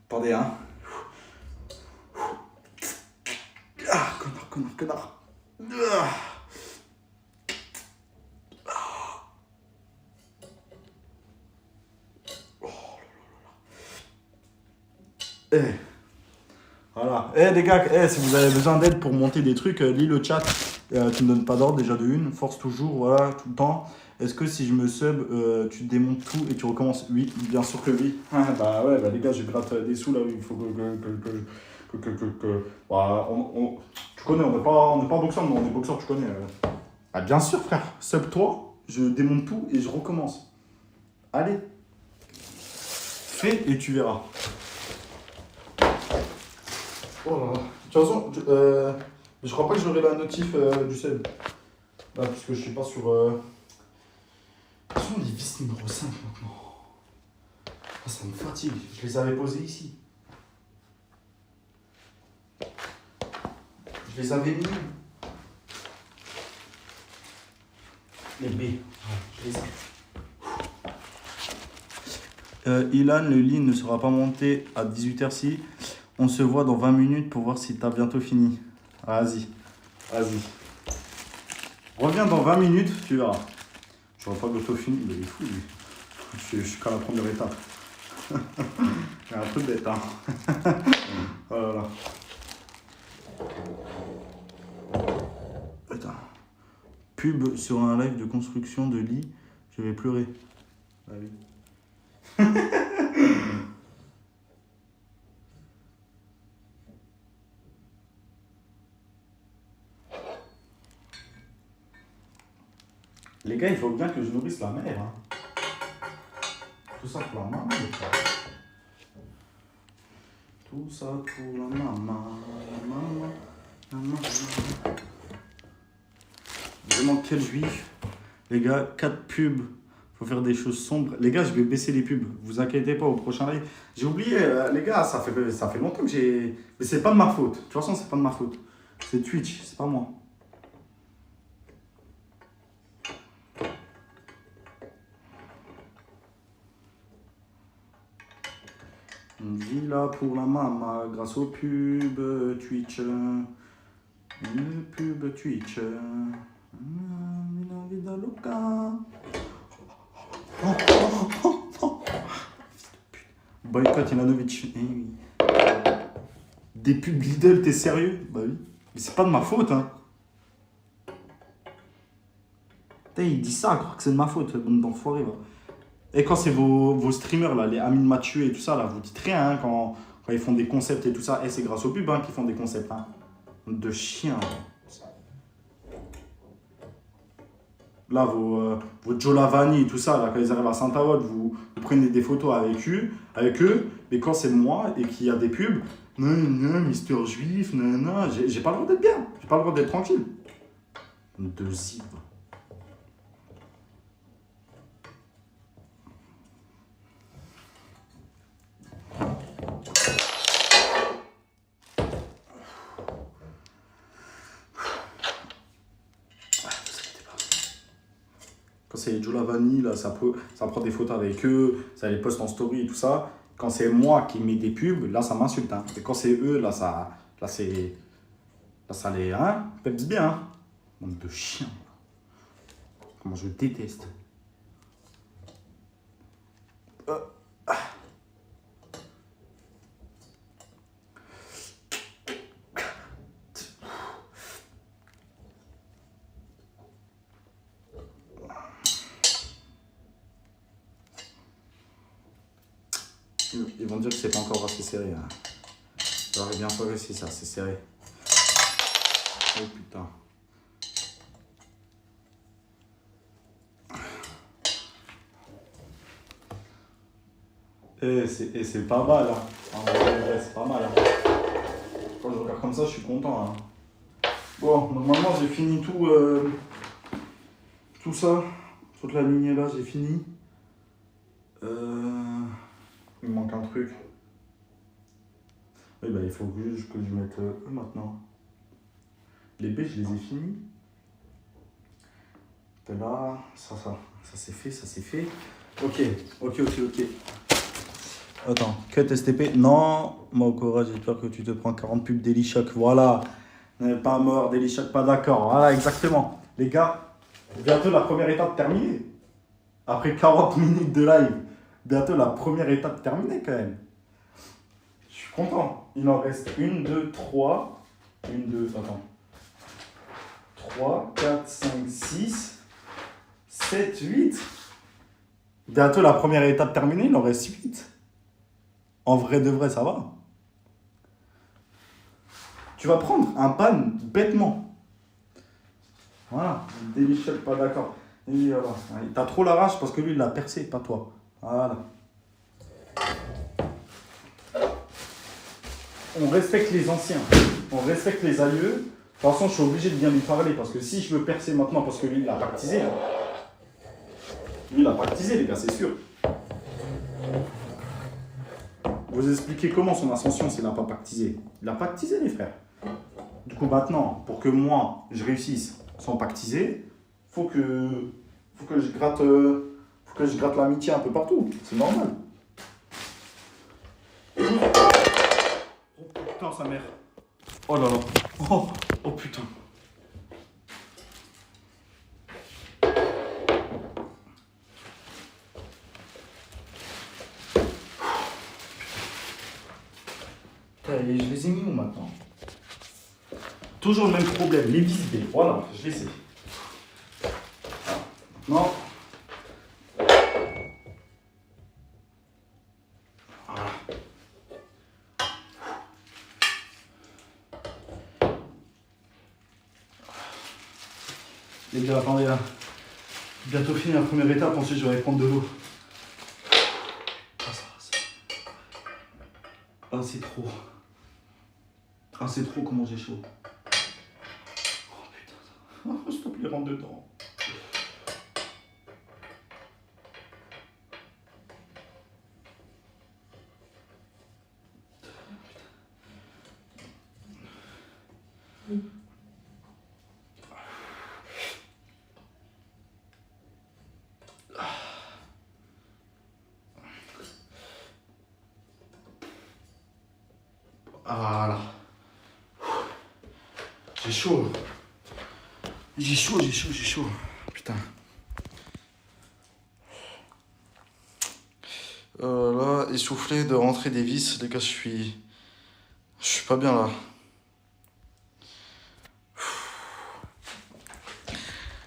Attendez, hein. Ah, connard. Ah. Eh. Voilà. Les gars, si vous avez besoin d'aide pour monter des trucs, lis le chat. Tu me donnes pas d'ordre déjà de une. Force toujours, voilà, tout le temps. Est-ce que si je me sub, tu démontes tout et tu recommences? Oui, bien sûr que oui. Bah ouais, bah les gars, je gratte des sous là, il faut bah, tu connais, on n'est pas boxeur, mais on est boxeur, tu connais. Ah bien sûr frère, sub toi, je démonte tout et je recommence. Allez. Fais et tu verras. Oh là là. De toute façon, je crois pas que j'aurai la notif du sub. Là, parce que je suis pas sur. Quels sont les vis numéro 5 maintenant? Ah, ça me fatigue. Je les avais posés ici. Je les avais mis. Les B. Ouais, je les ai. Ilan, le lit ne sera pas monté à 18h si. On se voit dans 20 minutes pour voir si t'as bientôt fini. Vas-y. Reviens dans 20 minutes, tu verras. Je vois pas bientôt fini, mais il est fou lui. Je suis qu'à la première étape. Il y a un truc bête, hein. Oh là là. Putain. Pub sur un live de construction de lit, je vais pleurer. Ah oui. Les gars, il faut bien que je nourrisse la mère. Hein. Tout ça pour la maman. Tout ça pour la maman. La maman. Vraiment, quel juif. Les gars, 4 pubs. Faut faire des choses sombres. Les gars, je vais baisser les pubs. Vous inquiétez pas au prochain live. J'ai oublié, les gars, ça fait longtemps que j'ai. Mais c'est pas de ma faute. De toute façon, c'est pas de ma faute. C'est Twitch, c'est pas moi. Villa pour la maman grâce aux pubs Twitch. Une pub Twitch. Una vida loca. Boycott Ivanovic. Eh oui. Des pubs Lidl, t'es sérieux? Bah oui. Mais c'est pas de ma faute, hein. Putain, il dit ça, à croire que c'est de ma faute, bande d'enfoirés, va. Et quand c'est vos streamers, là, les Amine Mathieu et tout ça, là, vous dites rien hein, quand ils font des concepts et tout ça. Et c'est grâce aux pubs hein, qu'ils font des concepts. Hein. De chiens. Là, vos Joe Lavani et tout ça, là, quand ils arrivent à Saint-Avold, vous prenez des photos avec eux. Mais quand c'est moi et qu'il y a des pubs, non, Mister Juif, non, j'ai pas le droit d'être bien. J'ai pas le droit d'être tranquille. De zive. Quand c'est Joe Lavani, là, ça prend des photos avec eux, ça les poste en story et tout ça. Quand c'est moi qui mets des pubs, là, ça m'insulte. Hein. Et quand c'est eux, là, ça les... Hein, peps bien. Hein. Bande de chiens. Comment je déteste. Ils vont dire que c'est pas encore assez serré. Hein. J'aurais bien fallu si ça, c'est serré. Oh putain. Et c'est pas mal. Hein. En vrai, c'est pas mal. Hein. Quand je regarde comme ça, je suis content. Hein. Bon, normalement, j'ai fini tout, tout ça. Toute la lignée là, j'ai fini. Il me manque un truc. Oui, bah, il faut que je mette eux maintenant. Les B, je les ai finis. Et là, ça c'est fait, ça c'est fait. Ok. Attends, cut STP. Non, Maokora, j'espère que tu te prends 40 pubs Daily Shock. Voilà. Pas mort, Daily Shock, pas d'accord. Voilà, exactement. Les gars, bientôt la première étape terminée. Après 40 minutes de live, bientôt la première étape terminée quand même. Je suis content. Il en reste 1, 2, 3. 1, 2, attends. 3, 4, 5, 6, 7, 8. Bientôt la première étape terminée, il en reste 8. En vrai de vrai, ça va. Tu vas prendre un ban bêtement. Voilà, Daily pas d'accord. Et voilà. T'as trop la rage parce que lui, il l'a percé, pas toi. Voilà. On respecte les anciens. On respecte les aïeux. De toute façon, je suis obligé de bien lui parler parce que si je veux percer maintenant, parce que lui, il l'a pactisé. Hein. Lui, il l'a pactisé, les gars, c'est sûr. Vous expliquez comment son ascension s'il n'a pas pactisé. Il a pactisé, les frères. Du coup, maintenant, pour que moi, je réussisse sans pactiser, faut que je gratte l'amitié un peu partout. C'est normal. Oh putain, sa mère. Oh là là. Oh putain. Je les ai mis où maintenant? Toujours le même problème, les vis B. Voilà, je les ai. Non. Voilà. Les gars, attendez là. Bientôt fini la première étape, ensuite je vais aller prendre de l'eau. Ah, c'est trop. Ah, c'est trop comment j'ai chaud. Oh putain. Oh, s'il te plaît, rentre dedans. Voilà. J'ai chaud. J'ai chaud. Putain. Là, essoufflé de rentrer des vis. Les gars, je suis pas bien là.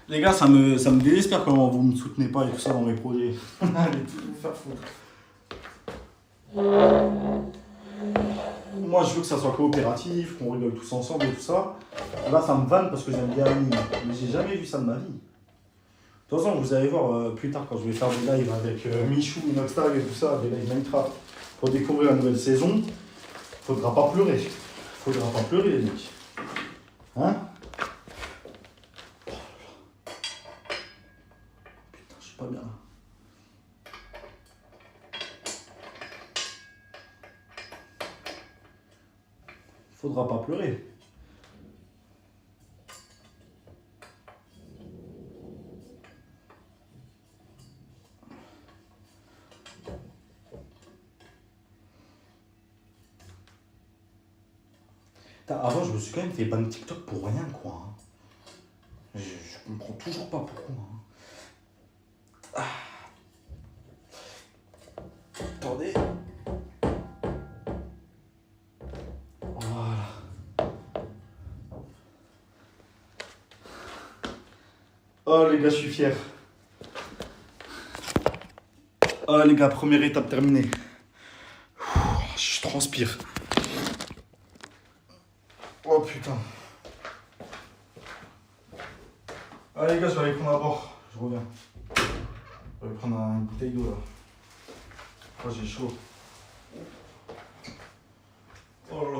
Les gars, ça me désespère comment vous me soutenez pas et tout ça dans mes projets. Allez, tout vous faire foutre. Moi, je veux que ça soit coopératif, qu'on rigole tous ensemble et tout ça. Là, ça me vanne parce que j'aime bien l'anime. Mais j'ai jamais vu ça de ma vie. De toute façon, vous allez voir plus tard quand je vais faire des lives avec Michou, Noxtag et tout ça, des lives Minecraft pour découvrir la nouvelle saison. Faudra pas pleurer, les mecs. Hein? Putain, je suis pas bien là. Faudra pas pleurer. Avant, je me suis quand même fait ban TikTok pour rien, quoi. Je comprends toujours pas pourquoi. Ah. Attendez. Voilà. Oh les gars, je suis fier. Oh les gars, première étape terminée. Je transpire. Oh putain. Allez les gars, je vais aller prendre à boire. Je reviens. Je vais prendre une bouteille d'eau là. Oh, j'ai chaud. Oh là là.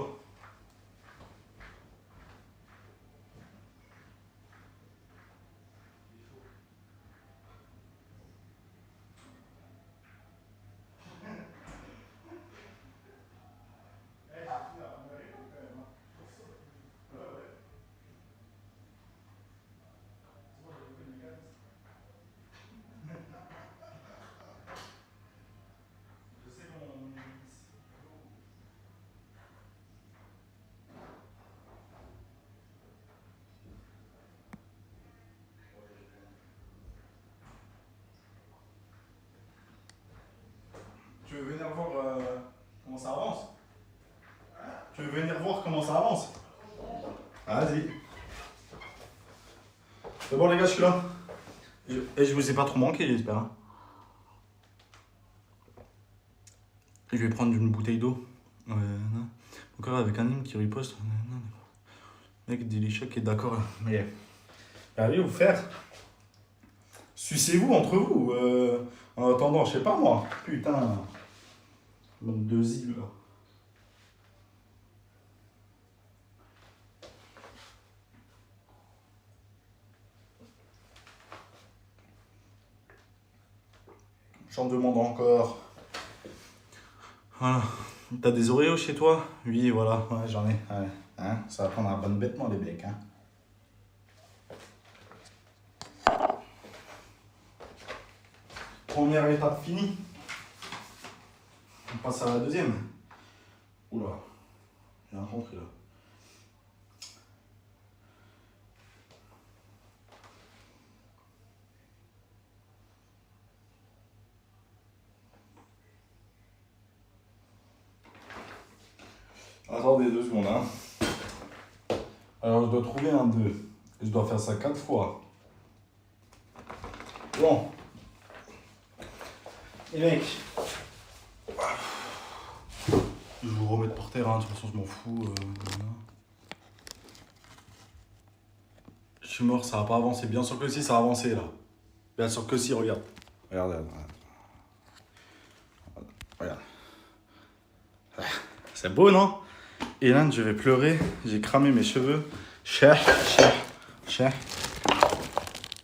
Tu veux venir voir comment ça avance? Tu veux venir voir comment ça avance? Vas-y. C'est bon les gars, je suis là. Et je vous ai pas trop manqué, j'espère. Hein. Je vais prendre une bouteille d'eau. Encore avec un hymne qui riposte. Mec, Délicia qui est d'accord. Mais allez vous faire. Sucez-vous entre vous. En attendant, je sais pas moi. Putain. Bande de zil là. J'en demande encore. Voilà. T'as des Oreos chez toi? Oui, voilà, ouais, j'en ai. Ouais. Hein, ça va prendre un bon bêtement, les becs. Hein. Première étape finie. On passe à la deuxième. Oula, j'ai rien compris là. Attendez 2 secondes. Hein. Alors je dois trouver un 2. Je dois faire ça 4 fois. Bon. Et mec. Je vais vous remettre par terre, hein. De toute façon je m'en fous. Je suis mort, ça va pas avancer. Bien sûr que si, ça va avancer là. Bien sûr que si, regarde. Regarde. Regarde. C'est beau, non? Et là, je vais pleurer. J'ai cramé mes cheveux. Cher.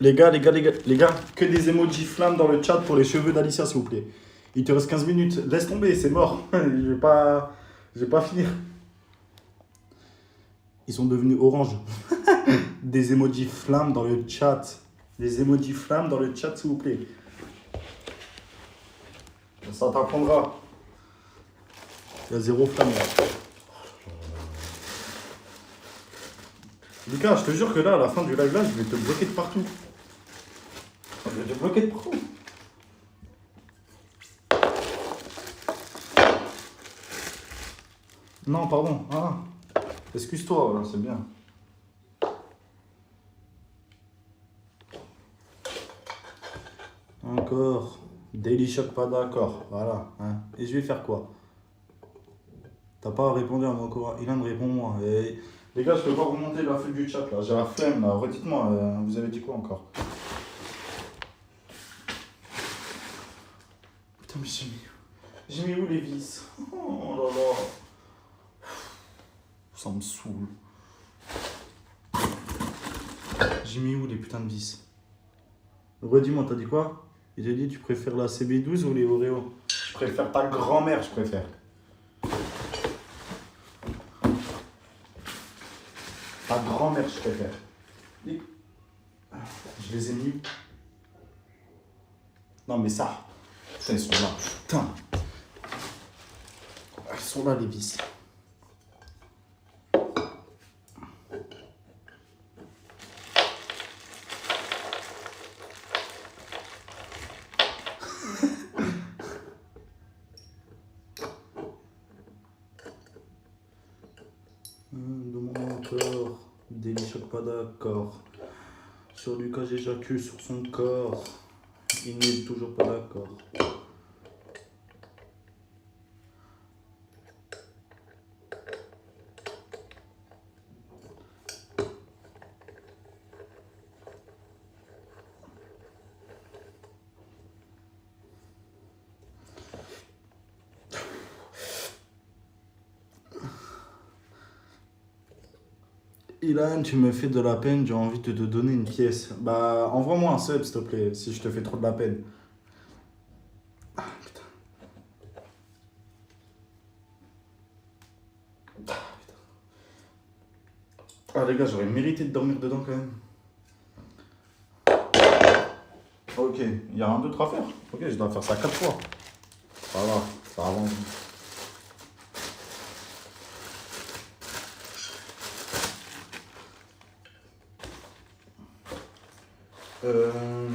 Les gars, que des emojis flammes dans le chat pour les cheveux d'Alicia, s'il vous plaît. Il te reste 15 minutes. Laisse tomber, c'est mort. Je vais pas finir. Ils sont devenus orange. Des emojis flammes dans le chat. Des emojis flammes dans le chat, s'il vous plaît. Ça t'apprendra. Il y a 0 flamme là. Lucas, je te jure que là, à la fin du live là, je vais te bloquer de partout. Je vais te bloquer de partout. Non, pardon. Ah, excuse-toi, voilà, c'est bien. Encore. Daily Shock pas d'accord. Voilà. Hein. Et je vais faire quoi? T'as pas répondu à mon courant. Ilan, réponds-moi. Et... Les gars, je peux pas remonter la feuille du chat là. J'ai la flemme là. Redites-moi, vous avez dit quoi encore? Putain, mais j'ai mis où les vis? Oh là là. Ça me saoule. J'ai mis où les putains de vis? Redis-moi, t'as dit quoi? Il t'a dit tu préfères la CB12 ou les Oreos? Je préfère ta grand-mère, je préfère. Ta grand-mère, je préfère. Je les ai mis. Non, mais ça. Putain, ils sont là. Putain. Ils sont là, les vis. Demande encore. Délicia pas d'accord. Sur Lucas, j'éjacule sur son corps. Il n'est toujours pas d'accord. Ilan, tu me fais de la peine, j'ai envie de te donner une pièce. Bah, envoie-moi un sub, s'il te plaît, si je te fais trop de la peine. Ah, putain. Ah, les gars, j'aurais mérité de dormir dedans, quand même. Ok, il y a un, deux, trois à faire. Ok, je dois faire ça 4 fois. Ça va, ça avance. Euh...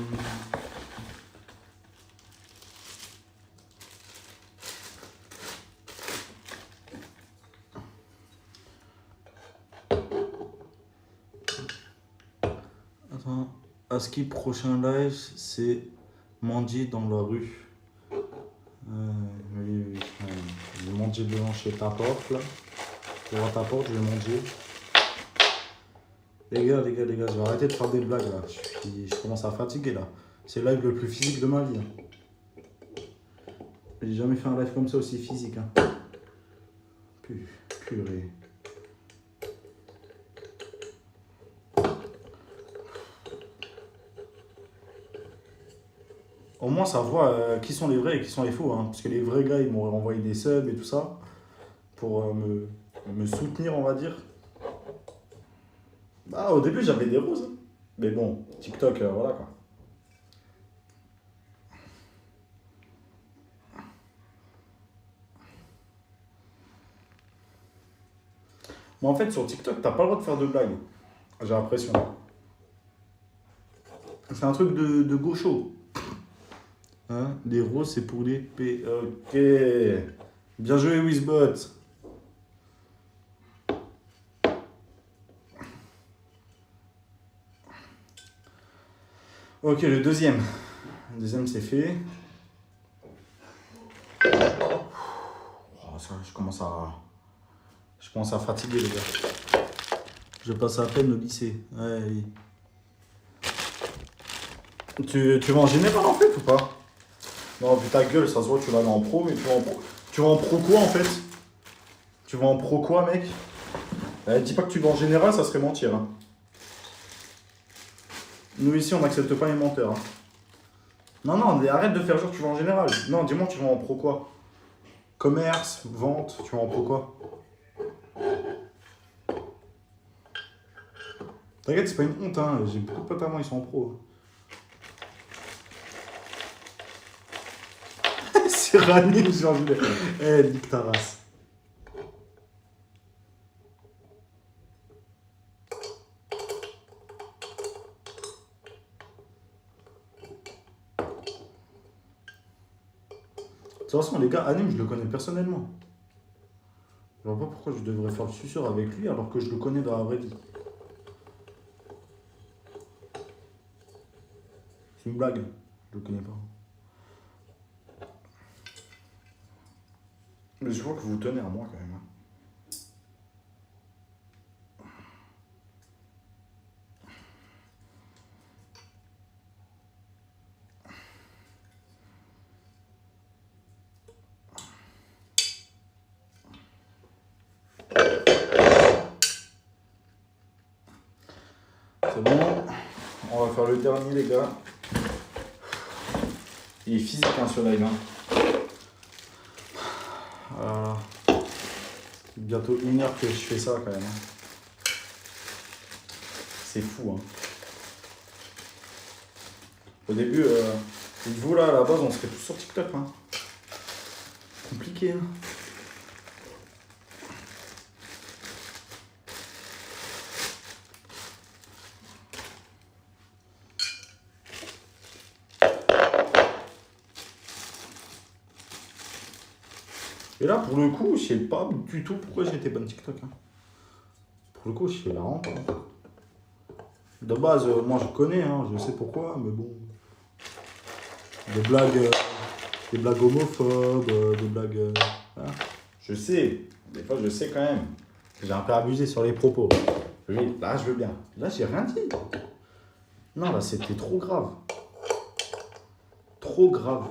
Attends. Aski, prochain live, c'est Mandy dans la rue. Oui, oui. Je vais manger devant chez ta porte, là. Devant ta porte, je vais manger. Les gars, je vais arrêter de faire des blagues, là. Je commence à fatiguer, là. C'est le live le plus physique de ma vie. Hein. J'ai jamais fait un live comme ça aussi physique. Hein. Purée. Au moins, ça voit qui sont les vrais et qui sont les faux. Hein, parce que les vrais gars, ils m'ont envoyé des subs et tout ça. Pour me soutenir, on va dire. Ah, au début, j'avais des roses. Hein. Mais bon, TikTok, voilà quoi. Mais en fait, sur TikTok, t'as pas le droit de faire de blagues. J'ai l'impression. C'est un truc de gaucho. Hein, les roses, c'est pour les P. Ok. Bien joué, Wizbot. Ok, le deuxième. Le deuxième, c'est fait. Oh, ça, je commence à fatiguer, les gars. Je passe à peine au lycée. Ouais, oui. Tu vas en général, en fait, ou pas? Non, vu ta gueule, ça se voit, tu vas aller en pro, mais tu vas en pro quoi, en fait? Tu vas en pro quoi, mec? Dis pas que tu vas en général, ça serait mentir. Hein. Nous, ici, on n'accepte pas les menteurs. Hein. Non, mais arrête de faire genre tu vas en général. Non, dis-moi, tu vas en pro quoi? Commerce, vente, tu vas en pro quoi? T'inquiète, c'est pas une honte, hein. J'ai beaucoup de potes à moi, ils sont en pro. C'est Rani, j'ai envie de... Eh, nique ta race. De toute façon, les gars, Anim, je le connais personnellement. Je vois pas pourquoi je devrais faire le suceur avec lui alors que je le connais dans la vraie vie. C'est une blague, je le connais pas. Mais je vois que vous tenez à moi quand même. Hein. C'est bon. On va faire le dernier, les gars. Il est physique, hein, ce live. Hein. Bientôt 1 heure que je fais ça, quand même. Hein. C'est fou, hein. Au début, vous, là, à la base, on serait tous sur TikTok, hein. Compliqué, hein. Et là, pour le coup, je sais pas du tout pourquoi j'ai été bon TikTok. Hein. Pour le coup, je sais vraiment pas. De base, moi, je connais, hein, je sais pourquoi, mais bon. Des blagues homophobes, des blagues... hein. Je sais, des fois, je sais quand même. J'ai un peu abusé sur les propos. Oui, là, je veux bien. Là, j'ai rien dit. Non, là, c'était trop grave. Trop grave.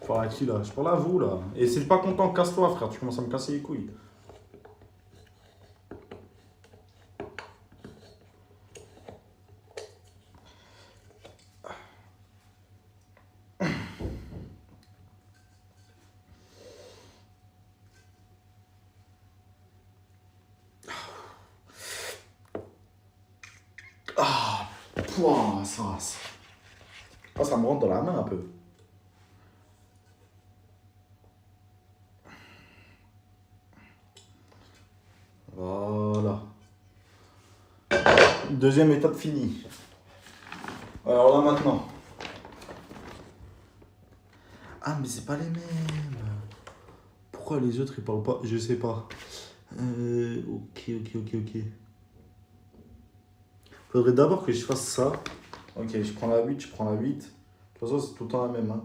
parle à qui là? Je parle à vous là. Et c'est pas content, casse-toi frère, tu commences à me casser les couilles. Ah, pouah, ça me rentre dans la main un peu. Voilà. Deuxième étape finie. Alors là maintenant. Ah mais c'est pas les mêmes. Pourquoi les autres ils parlent pas? Je sais pas. Ok. Faudrait d'abord que je fasse ça. Ok, je prends la 8, je prends la 8. De toute façon c'est tout le temps la même. Hein.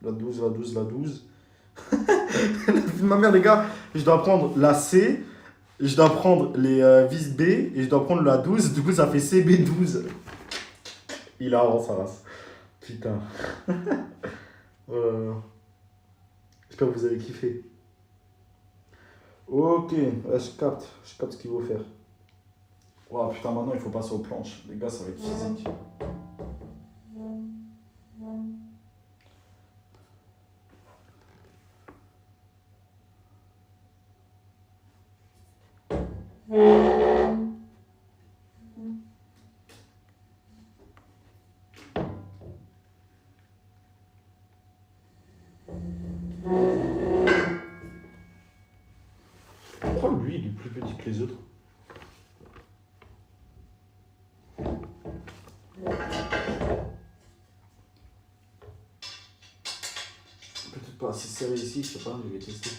La 12. La vie de ma mère les gars. Je dois prendre la C. Je dois prendre les vis B. Et je dois prendre la 12. Du coup ça fait CB12. Il a avant sa race. Putain. J'espère que vous avez kiffé. Ok, là, je capte ce qu'il faut faire. Oh putain, maintenant il faut passer aux planches. Les gars, ça va être physique. Pourquoi lui, il est plus petit que les autres? Peut-être pas assez serré ici, je sais pas, je vais tester.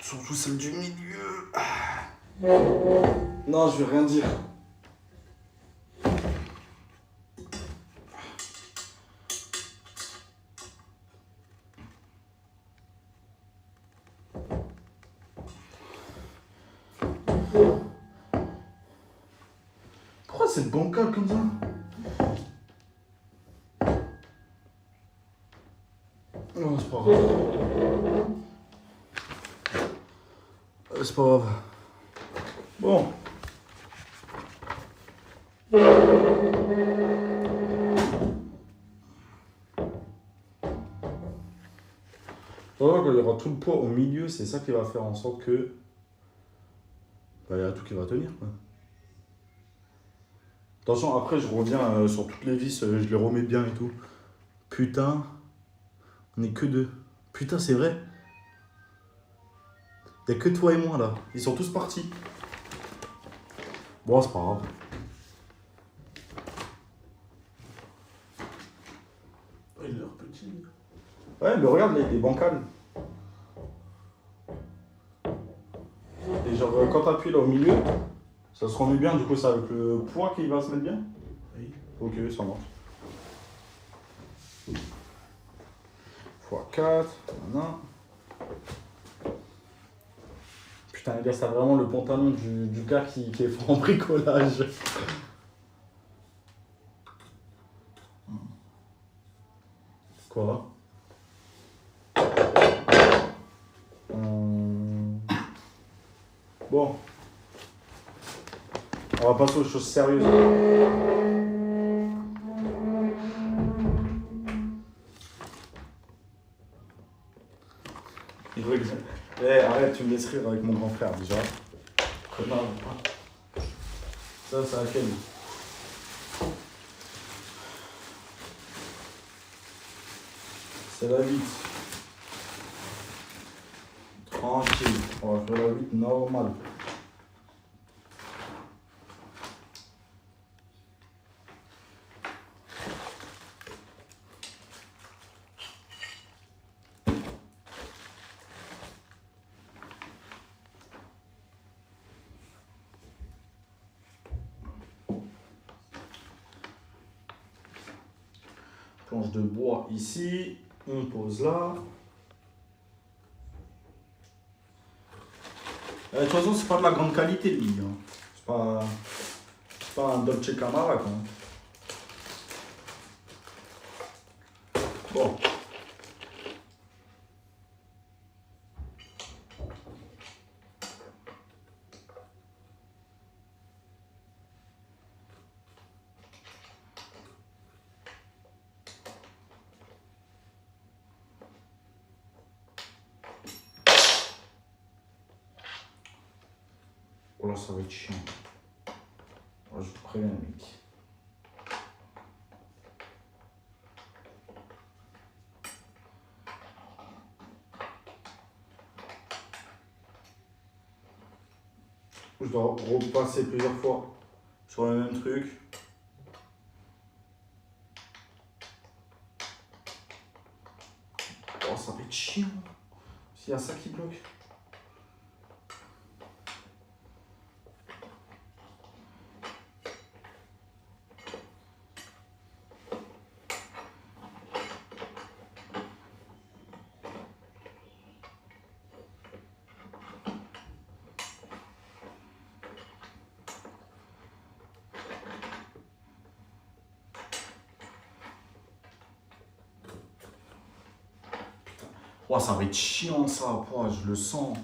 Surtout celle du milieu. Non, je vais rien dire. Pourquoi c'est bancal comme ça? Non, c'est pas grave. C'est pas grave. Bon. Voilà, quand il y aura tout le poids au milieu, c'est ça qui va faire en sorte que. Bah, il y a tout qui va tenir, quoi. Attention, après, je reviens sur toutes les vis, je les remets bien et tout. Putain, on est que deux. Putain, c'est vrai. Il n'y a que toi et moi là. Ils sont tous partis. Bon, c'est pas grave. Il a l'air petit. Ouais, mais regarde les bancales. Et genre, quand t'appuies là au milieu, ça se remet bien. Du coup, c'est avec le poids qui va se mettre bien. Oui. Ok, ça marche. x4, voilà. Putain, les gars, c'est vraiment le pantalon du gars qui est fort en bricolage. Quoi? Bon. On va passer aux choses sérieuses. Il veut que... Eh, arrête, tu me laisses rire avec mon grand frère déjà. Connard. Ça, c'est laquelle? C'est la 8. Tranquille. On va faire la 8 normale. planche de bois ici. On pose là. De toute façon, c'est pas de la grande qualité, lui. Hein. C'est pas un Dolce Camara, quoi. Bon. Oh là, ça va être chiant. Oh, je te préviens, mec. Je dois repasser plusieurs fois sur le même truc. Oh, ça va être chiant. S'il y a ça qui bloque. Oh, ça va être chiant ça, oh, je le sens.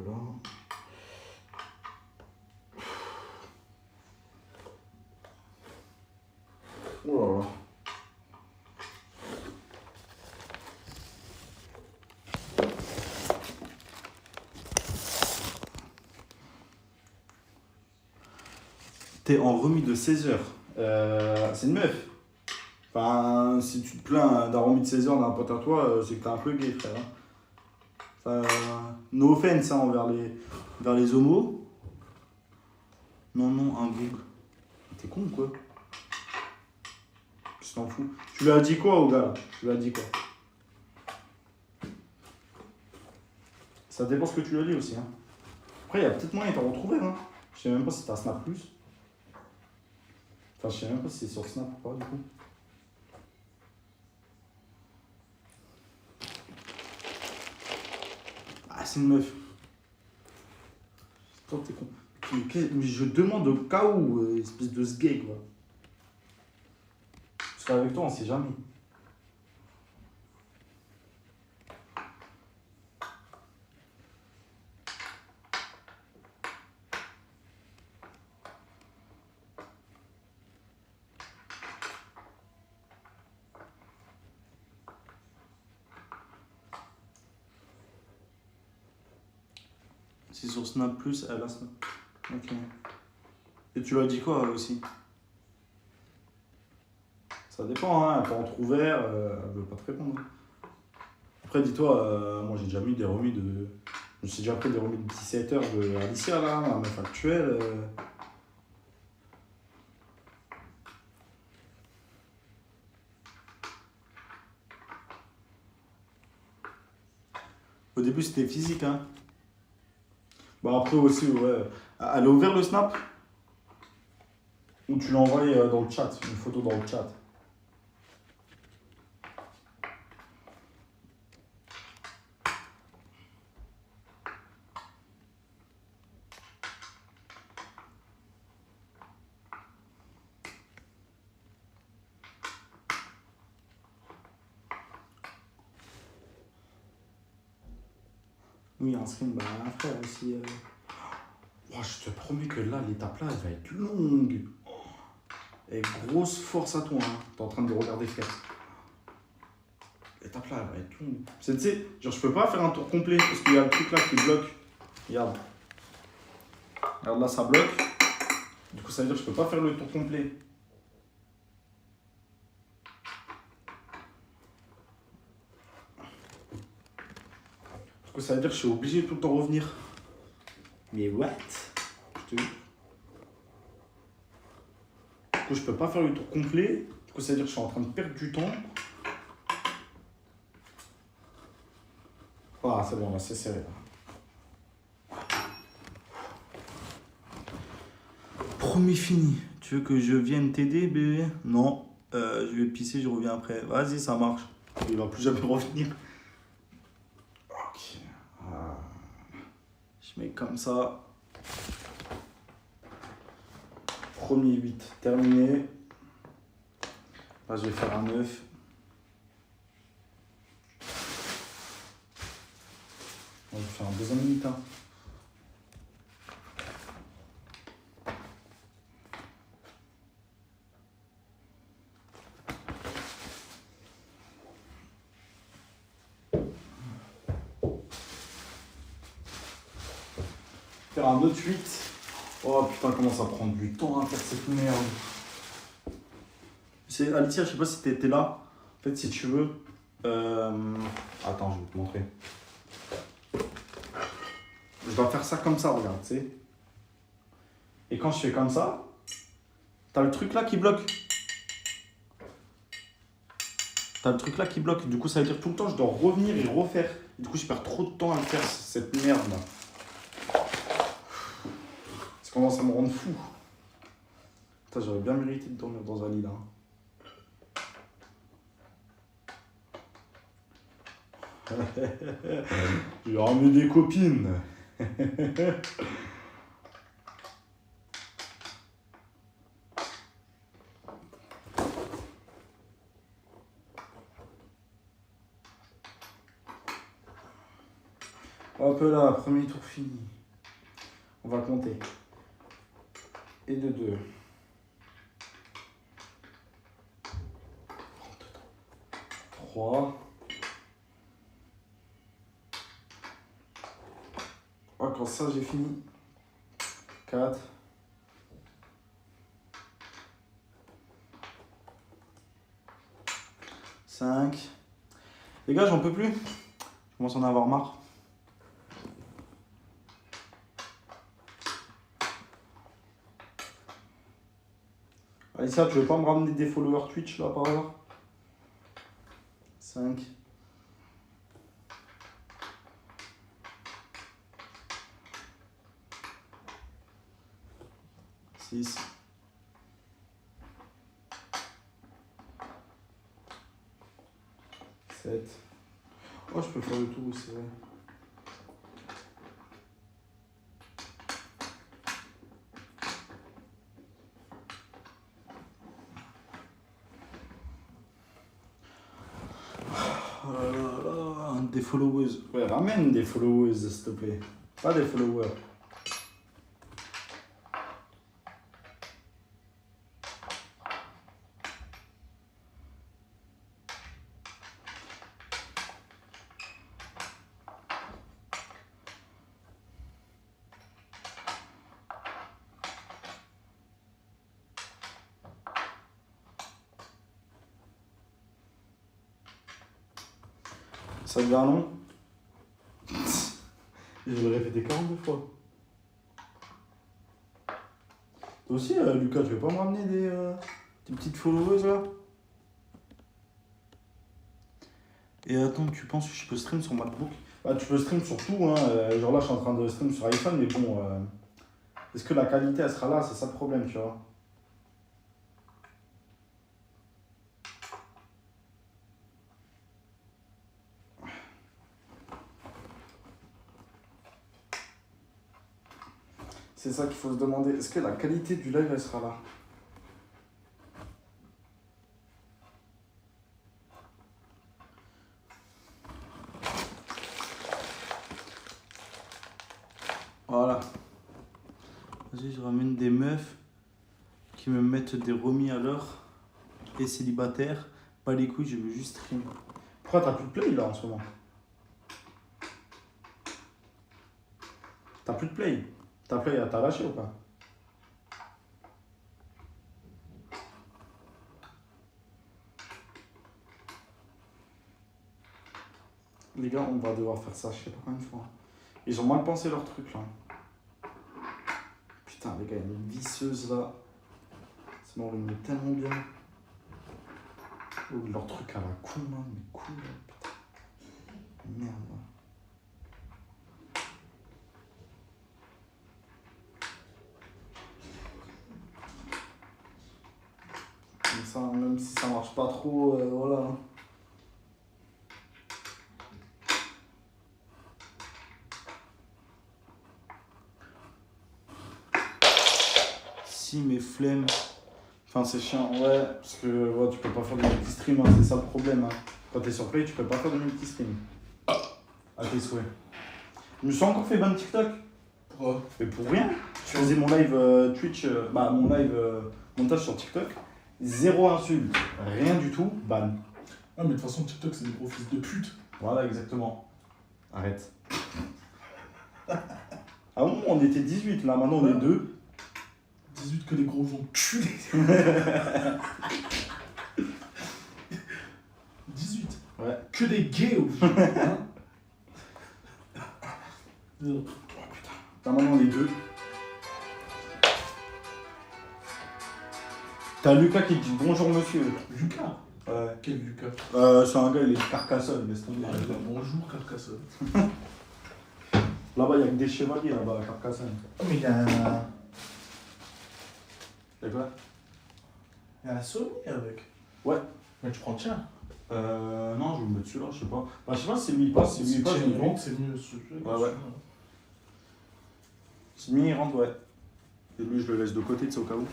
Là. Oh là là. T'es en remis de 16 heures. C'est une meuf. Enfin, si tu te plains d'un remis de 16 heures d'un pote à toi, c'est que t'es un peu gay, frère. Enfin, no offense hein, vers les homos. Non, non, un boug. T'es con ou quoi? Tu t'en fous. Tu lui as dit quoi au gars là? Tu lui as dit quoi? Ça dépend ce que tu lui as dit aussi. Hein. Après, il y a peut-être moyen de t'en retrouver. Hein. Je sais même pas si t'as Snap Plus. Enfin, je sais même pas si c'est sur Snap ou pas du coup. Ah, c'est une meuf. Toi, t'es con. Mais je demande au cas où, espèce de sgay, quoi. Je serai avec toi, on sait jamais. C'est sur Snap Plus, elle a Snap. Ok. Et tu lui as dit quoi aussi? Ça dépend, hein. Elle peut entre ouvert, elle veut pas te répondre. Après, dis-toi, moi j'ai déjà mis des remis de. Je me suis déjà pris des remis de 17 heures de Alicia, là, ma meuf actuelle. Au début, c'était physique, hein. Bon, après aussi, ouais. Elle a ouvert le Snap ou tu l'as envoyé dans le chat, une photo dans le chat. Oui, un stream, bah, frère, aussi. Oh, je te promets que là, l'étape là, elle va être longue. Et grosse force à toi, hein. T'es en train de regarder, frère. L'étape là, elle va être longue. Tu sais, genre, je peux pas faire un tour complet parce qu'il y a le truc là qui bloque. Regarde. Regarde là, ça bloque. Du coup, ça veut dire que je peux pas faire le tour complet. Du coup, ça veut dire que je suis obligé de tout le temps revenir. Mais what? Je te dis. Du coup, je peux pas faire le tour complet. Du coup, ça veut dire que je suis en train de perdre du temps. Ah, c'est bon, là, c'est serré. Là. Premier fini. Tu veux que je vienne t'aider, bébé? Non. Je vais pisser, je reviens après. Vas-y, ça marche. Il va plus jamais revenir. Ok. Je mets comme ça. Premier 8 terminé. Là, je vais faire un 9. On va faire un deuxième 8. Hein. Faire un autre 8. Oh putain, comment ça prend du temps à faire cette merde. C'est Alicia, je sais pas si t'étais là. En fait, si tu veux. Attends, je vais te montrer. Je dois faire ça comme ça, regarde, tu sais. Et quand je fais comme ça, t'as le truc là qui bloque. Du coup, ça veut dire tout le temps, je dois revenir et refaire. Et du coup, je perds trop de temps à faire cette merde là. Ça commence à me rendre fou. Putain, j'aurais bien mérité de dormir dans un lit là. J'ai ramené des copines. Hop là, premier tour fini. On va compter. Et de 2. 3. Oh, quand ça j'ai fini. 4. 5. Les gars, j'en peux plus. Je commence à en avoir marre. Alissa, tu veux pas me ramener des followers Twitch là par hasard? 5. 6. 7. Oh, je peux faire le tout, c'est vrai. Oh là là là, des followers. Ouais, ramène des followers, s'il te plaît. Pas des followers. Ça devient long. Je vais le répéter 42 fois. Toi aussi, Lucas, tu veux pas me ramener des petites followers là? Et attends, tu penses que je peux stream sur MacBook? Bah, tu peux stream sur tout, hein. Genre là, je suis en train de stream sur iPhone, mais bon, est-ce que la qualité elle sera là? C'est ça le problème, tu vois. C'est ça qu'il faut se demander. Est-ce que la qualité du live elle sera là? Voilà. Vas-y, je ramène des meufs qui me mettent des remis à l'heure et célibataires. Pas les couilles, je veux juste stream. Pourquoi t'as plus de play là en ce moment? T'as plus de play? Ta play, t'as lâché ou pas? Les gars, on va devoir faire ça, je sais pas combien de fois. Ils ont mal pensé leur truc là. Putain, les gars, il y a une visseuse là. Ça m'aurait tellement bien. Oh, leur truc à la con là, mais cool là, putain. Merde. Là. Comme ça, même si ça marche pas trop, voilà. Si mes flemmes. Enfin, c'est chiant, ouais, parce que ouais, tu peux pas faire de multi-stream, hein, c'est ça le problème. Hein. Quand t'es sur Play, tu peux pas faire de multi-stream. À tes souhaits. Je me suis encore fait ban TikTok. Pourquoi? Mais pour rien. Je faisais mon live Twitch, mon live montage sur TikTok. Zéro insulte, rien du tout, ban. Ah, mais de toute façon, TikTok, c'est des gros fils de pute. Voilà, exactement. Arrête. À un moment, on était 18, là, maintenant on est 2. 18 que des gros vont cul. 18. Ouais. Que des gays au bout. Hein. Oh putain. Là, maintenant on est 2. T'as Lucas qui dit bonjour monsieur. Lucas. Ouais. Quel Lucas? C'est un gars, il est de Carcassonne, laisse tomber. Bonjour Carcassonne. Là-bas, il y a que des chevaliers, là-bas, à Carcassonne. Oh, mais il y a un. Y'a quoi? Il y a un Sony avec. Ouais. Mais tu prends le tien. Non, je vais me mettre celui-là, je sais pas. Bah, je sais pas si lui il passe, si lui il passe, je il le vends. c'est mieux celui-là. Ouais, ouais. Si lui il rentre, ouais. Et lui, je le laisse de côté, tu sais, au cas où.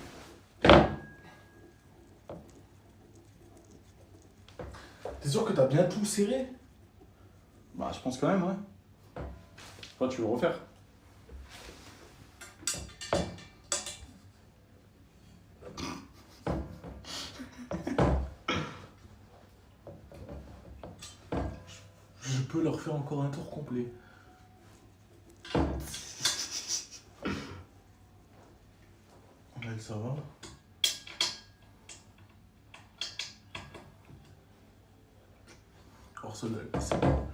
T'es sûr que t'as bien tout serré? Bah, je pense quand même, ouais. Toi, tu veux refaire? Je peux leur faire encore un tour complet. Ouais, ça va. Or celle-là, c'est bon.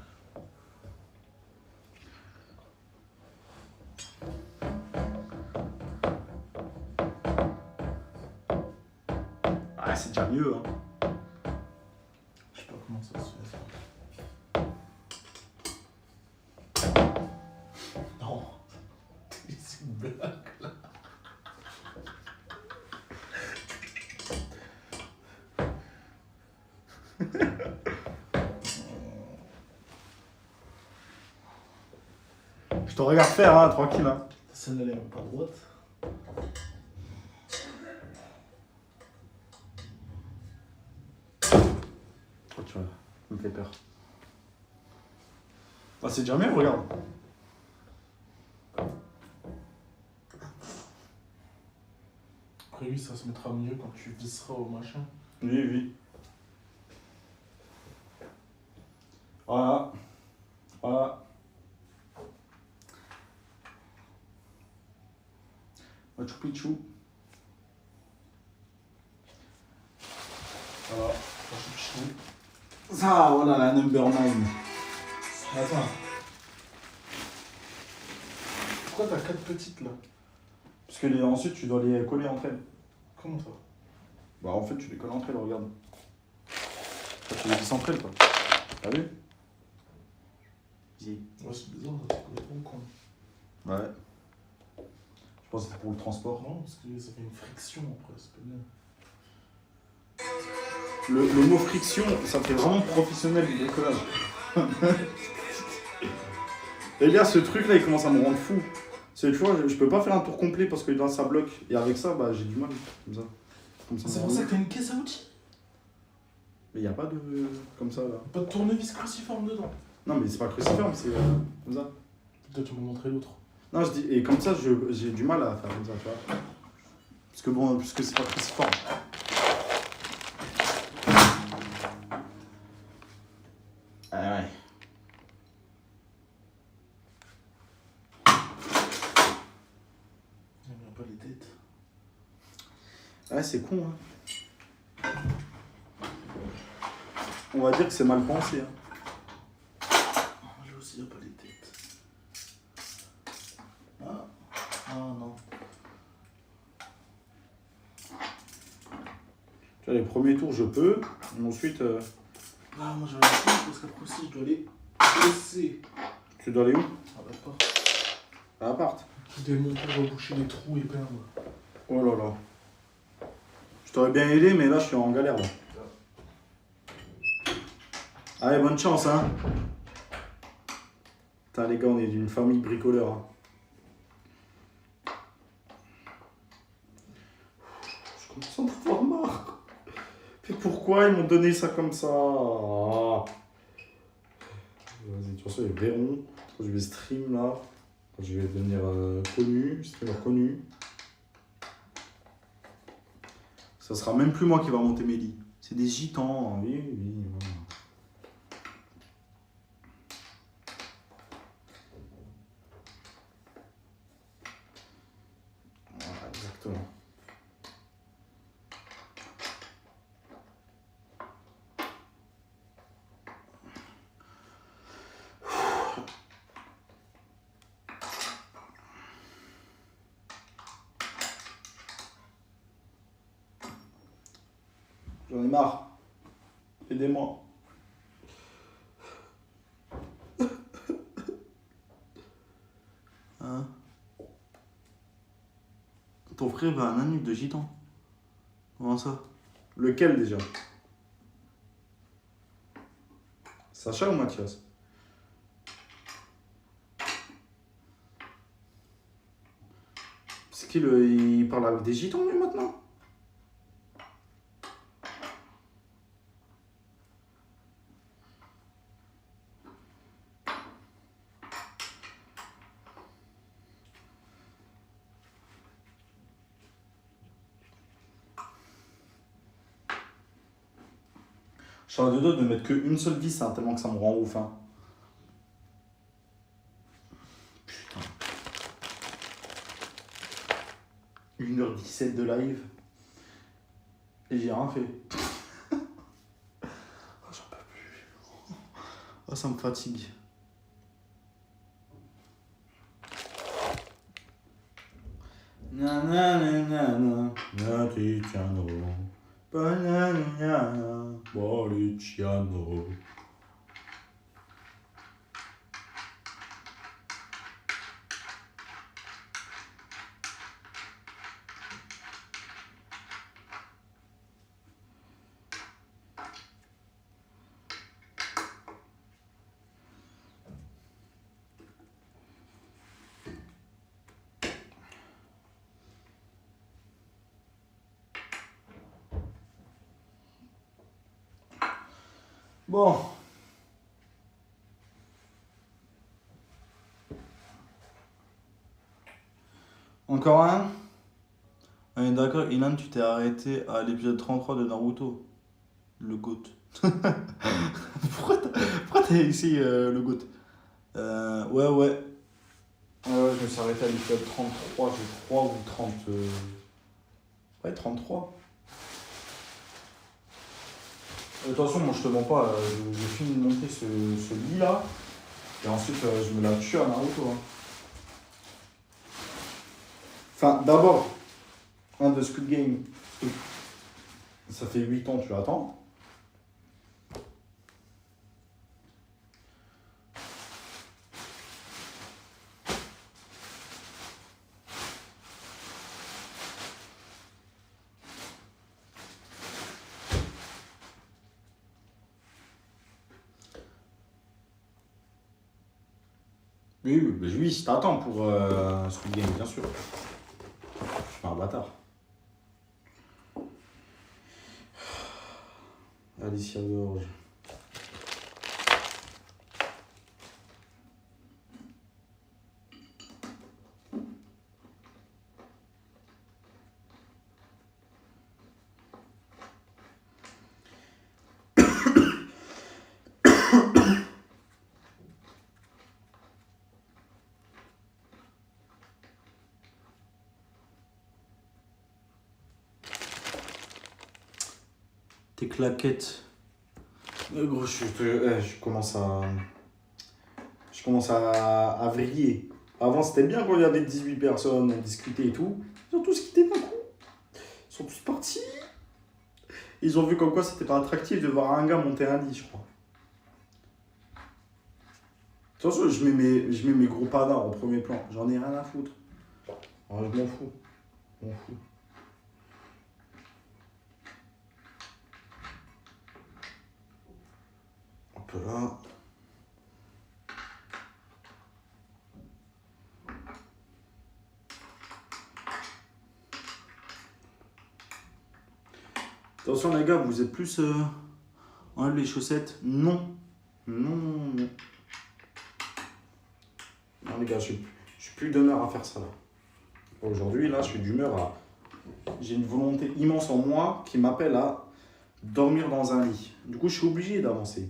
Ah, c'est déjà mieux, hein. Je sais pas comment ça se fait ça. Non. C'est une blague là. Je te regarde faire, hein, tranquille, hein. Celle-là, elle est même pas droite. Oh, tu vois, ça me fait peur. Ah, c'est déjà mieux, regarde. Après oui, ça se mettra mieux quand tu visseras au machin. Oui, oui. Voilà. Voilà. Machu Picchu. Voilà. Moi, je suis chaud. Ça, voilà la number 9. Attends. Pourquoi t'as 4 petites là? Parce que ensuite, tu dois les coller entre elles. Comment ça? Bah, en fait, tu les colles entre elles, regarde. Ça, tu les visses entre elles, quoi. T'as vu? Vas-y. Ouais, c'est bizarre, ça c'est complètement con. Ouais. Je pense que c'était pour le transport. Non, parce que ça fait une friction après, c'est pas bien. Le mot friction, ça fait vraiment professionnel du décollage. Les gars, ce truc là, il commence à me rendre fou. C'est, tu vois, je peux pas faire un tour complet parce que là, ça bloque. Et avec ça, bah, j'ai du mal. Comme ça. C'est pour ça que t'as une caisse à outils? Mais y a pas de. Comme ça là. Pas de tournevis cruciforme dedans? Non, mais c'est pas cruciforme, c'est comme ça. Peut-être tu m'as montré l'autre. Non, je dis, et comme ça, j'ai du mal à faire comme ça, tu vois. Parce que bon, puisque c'est pas très fort. Ah ouais. J'aime bien pas les têtes. Ouais, c'est con, hein. On va dire que c'est mal pensé, hein. J'ai aussi pas les têtes. Ah, ah non. Tu vois, les premiers tours, je peux. Mais ensuite, Ah, moi j'avais la chance parce qu'après aussi je dois aller bosser. tu dois aller où? Ah bah pas. À l'appart. Qui démonte pour reboucher les trous et peindre. Oh là là. Je t'aurais bien aidé, mais là, je suis en galère, là. Allez, bonne chance, hein. Putain, les gars, on est d'une famille bricoleur, hein. Je commence à en avoir marre. Mais pourquoi ils m'ont donné ça comme ça? Ah. Vas-y, de toute façon, ils verront. Quand je vais stream, là. Quand je vais devenir connu, streamer connu. Ça sera même plus moi qui va monter mes lits. C'est des gitans, oui, oui, voilà. Voilà, exactement. J'en ai marre. Aidez-moi. Hein? Ton frère veut un anneau de gitan. Comment ça? Lequel déjà? Sacha ou Mathias? Parce qu'il parle avec des gitans lui maintenant? Je suis en deux doigts de mettre qu'une seule vis, hein, tellement que ça me rend ouf. Hein. Putain. 1h17 de live. Et j'ai rien fait. Oh, j'en peux plus. Oh, ça me fatigue. Nanana, Naticiano, Banana, Boliciano. Bon. Encore un? On est d'accord, Ilan, tu t'es arrêté à l'épisode 33 de Naruto. Le GOAT. Pourquoi t'as ici le GOAT? Ouais, ouais. Ouais, je me suis arrêté à l'épisode 33, je crois, ou 30. Ouais, 33. Attention, moi je te mens pas, je finis de monter ce lit là, et ensuite je me la tue à Naruto. Hein. Enfin, d'abord, un de Squid Game, ça fait 8 ans que tu l'attends. Oui, oui, je t'attends pour Squid Game, bien sûr. Je suis pas un bâtard. Alicia Gorge. Tes claquettes. Gros, je commence à. Je commence à vriller. Avant, c'était bien quand il y avait 18 personnes, on discutait et tout. Ils ont tous quitté d'un coup. Ils sont tous partis. Ils ont vu comme quoi c'était pas attractif de voir un gars monter un lit, je crois. Attention, je mets mes gros padas en premier plan. J'en ai rien à foutre. Alors, je m'en fous. Je m'en fous. Hop là. Attention les gars, vous êtes plus... enlève les chaussettes. Non. Non, non, non. Non les gars, je suis plus d'humeur à faire ça là. Aujourd'hui, là, je suis d'humeur à... J'ai une volonté immense en moi qui m'appelle à dormir dans un lit. Du coup, je suis obligé d'avancer.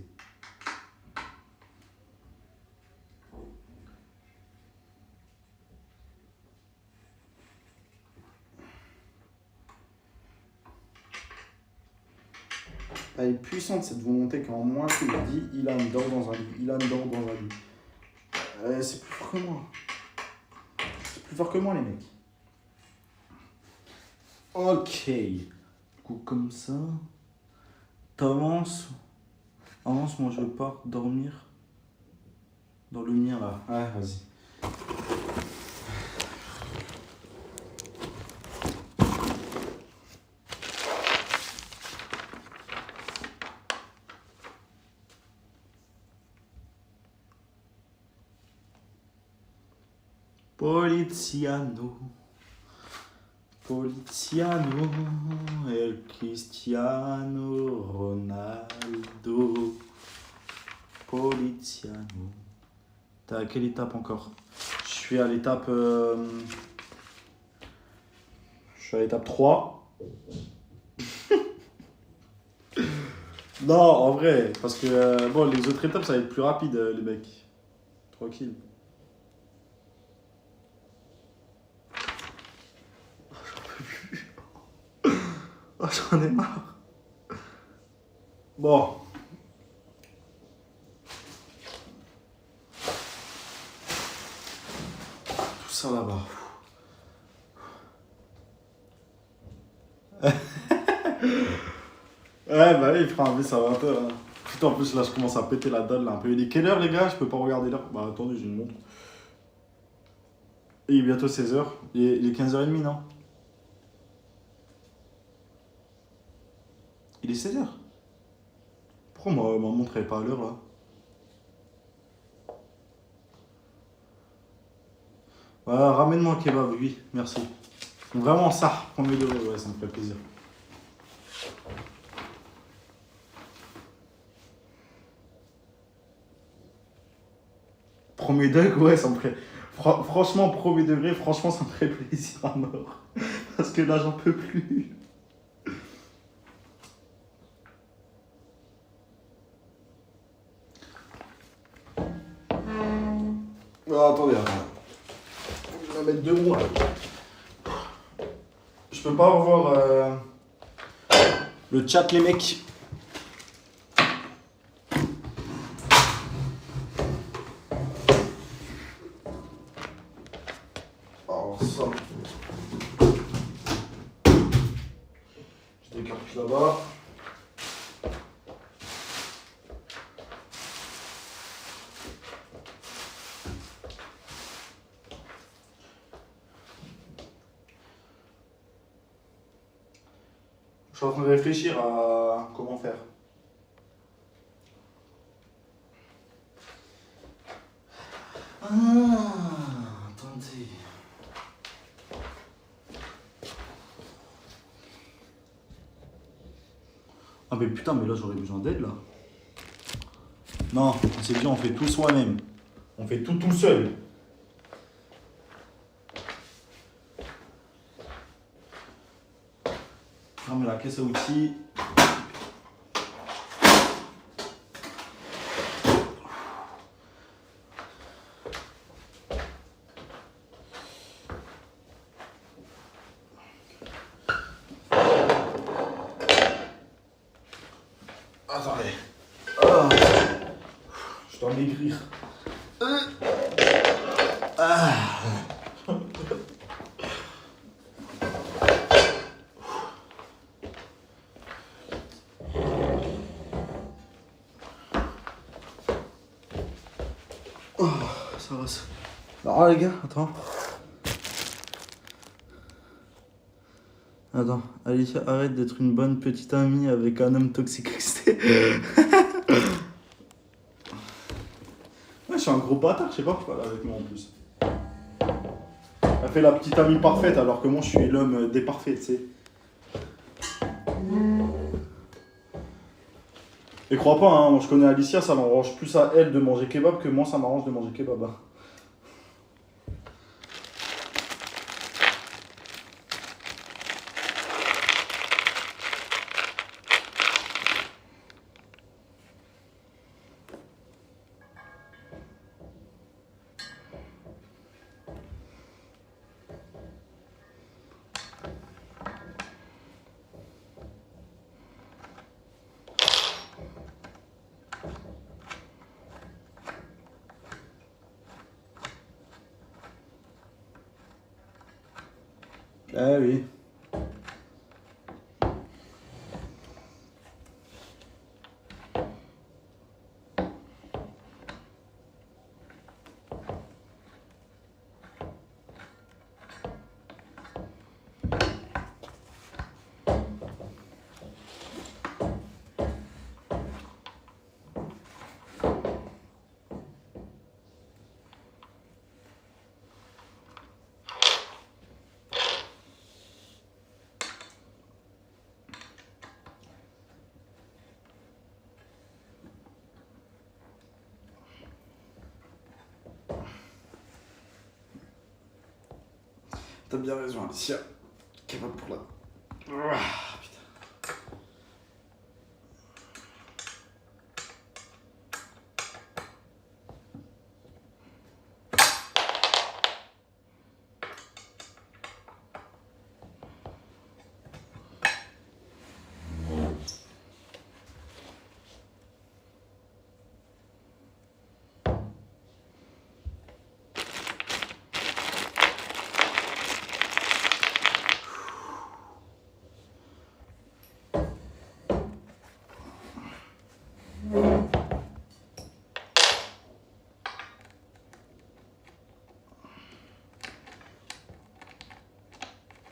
Elle est puissante cette volonté qui est en moi qui me dit Ilan dort dans un lit, Ilan dort dans un lit. C'est plus fort que moi. C'est plus fort que moi les mecs. Ok. Du coup comme ça. T'avances. Avance, moi je pars dormir. Dans le mien là. Ouais, vas-y. Poliziano, Poliziano, El Cristiano Ronaldo, Poliziano. T'es à quelle étape encore? Je suis à l'étape... je suis à l'étape 3. Non, en vrai, parce que bon, les autres étapes, ça va être plus rapide, les mecs. Tranquille. Oh, j'en ai marre. Bon. Tout ça là-bas. Ouais, bah oui, il fera un bis à 20h. Hein. Putain, en plus, là, je commence à péter la dalle là, un peu. Il est quelle heure, les gars? Je peux pas regarder l'heure. Bah, attendez, j'ai une montre. Il est bientôt 16h. Il est 15h30, non? Il est 16h. Pourquoi ma montre est pas à l'heure là? Ramène-moi un kebab, oui, merci. Vraiment ça, premier degré, ouais, ça me fait plaisir. Premier degré, ouais, ça me ferait... Franchement, premier degré, franchement, ça me ferait plaisir à mort. Parce que là, j'en peux plus. Attendez. Je vais mettre 2 mois. Je peux pas revoir le chat, les mecs. Alors ça. Je décarte là-bas. Je suis en train de réfléchir à comment faire. Attendez. Ah mais putain, mais là j'aurais besoin d'aide là. Non, c'est bien, on fait tout soi-même. On fait tout seul. Ferme la caisse à outils. Attendez. Ah. Je dois maigrir. Ah. Oh, ça va ça. Ah les gars, attends. Attends, Alicia, arrête d'être une bonne petite amie avec un homme toxique. Ouais, je suis un gros bâtard, je sais pas pourquoi elle est avec moi en plus. Elle fait la petite amie parfaite alors que moi je suis l'homme déparfait, tu sais. Et crois pas, hein, moi je connais Alicia, ça m'arrange plus à elle de manger kebab que moi ça m'arrange de manger kebab. Hein. Eh oui. T'as bien raison, Alicia. Kebab pour la... Ah, putain.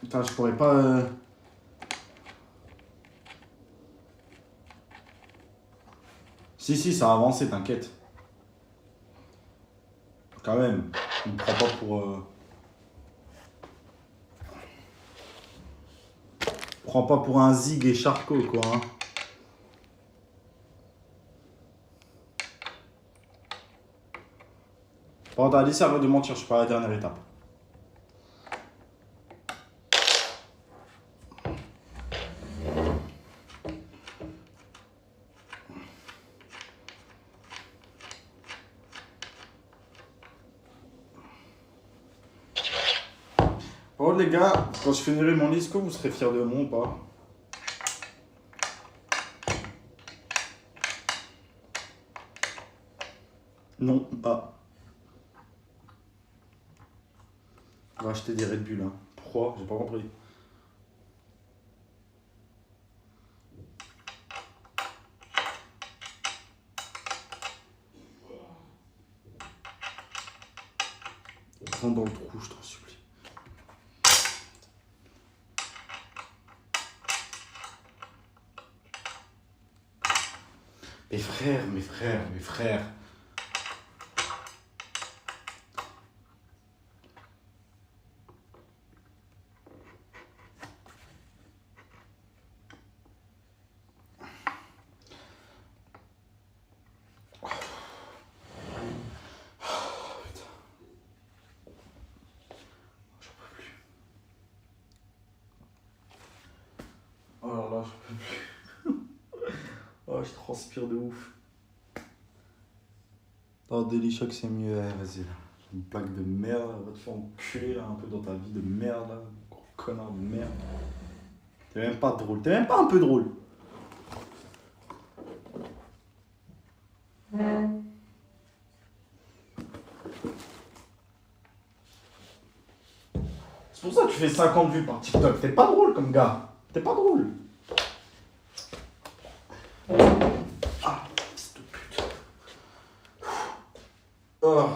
Putain, je pourrais pas... Si, ça a avancé, t'inquiète. Quand même, je me prends pas pour... Prends pas pour un zig et charcot, quoi. Hein. Par contre, Alice, arrête de mentir, je suis pas à la dernière étape. Par contre, les gars, quand je finirai mon discours, vous serez fiers de moi ou pas? Non, pas. On va acheter des Red Bull, hein. Pourquoi? J'ai pas compris. Rentre dans le trou, je t'en supplie. Mes frères. Oh là là, j'en peux plus. Oh, je transpire de ouf. Oh, Delichoc, c'est mieux. Ouais, vas-y, là. Une plaque de merde. Va te faire enculer là, un peu dans ta vie de merde, là. Gros connard de merde. T'es même pas drôle. T'es même pas un peu drôle. pour ça que tu fais 50 vues par TikTok. T'es pas drôle comme gars. T'es pas drôle. Ah, fils de pute. Oh.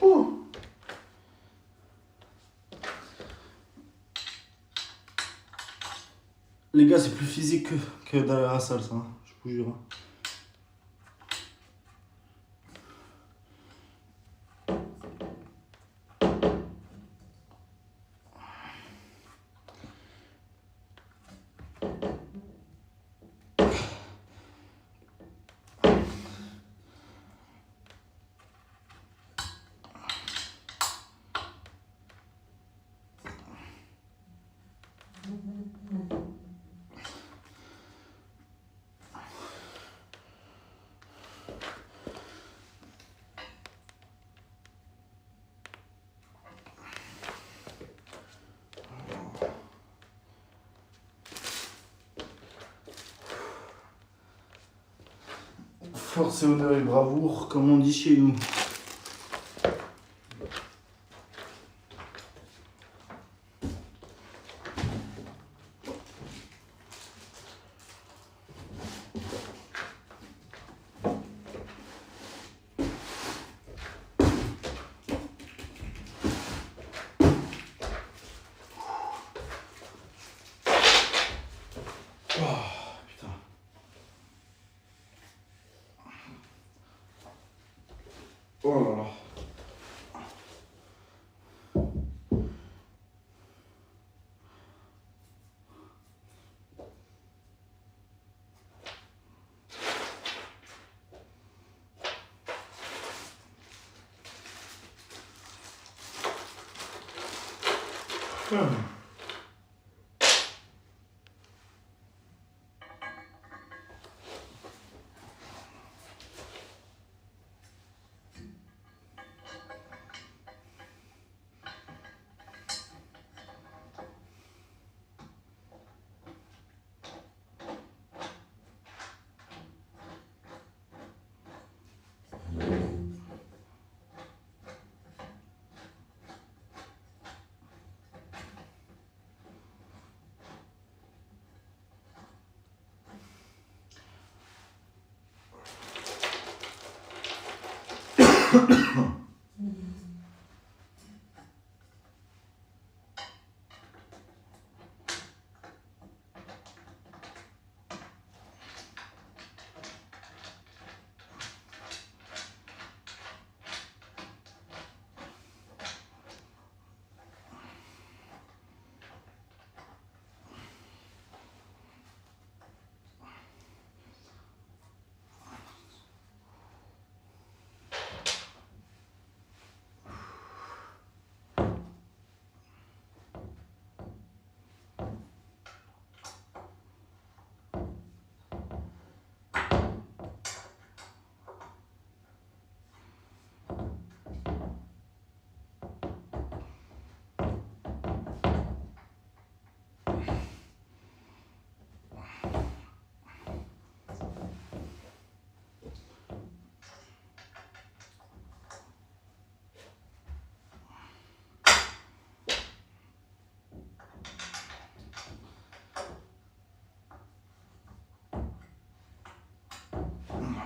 Ouh. Les gars, c'est plus physique que d'aller à la salle, ça. Hein. Je vous jure. Force et honneur et bravoure, comme on dit chez nous. Oh là là.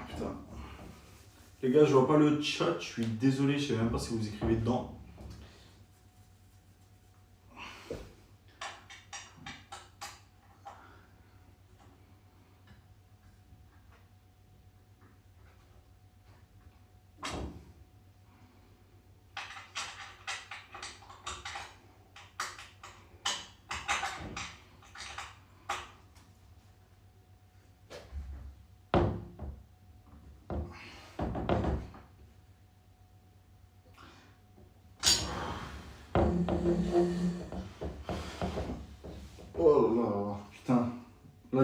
Putain. Les gars, je vois pas le chat, je suis désolé, je sais même pas si vous écrivez dedans.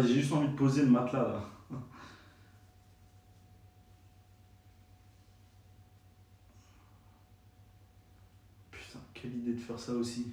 Ouais, j'ai juste envie de poser le matelas là. Putain, quelle idée de faire ça aussi.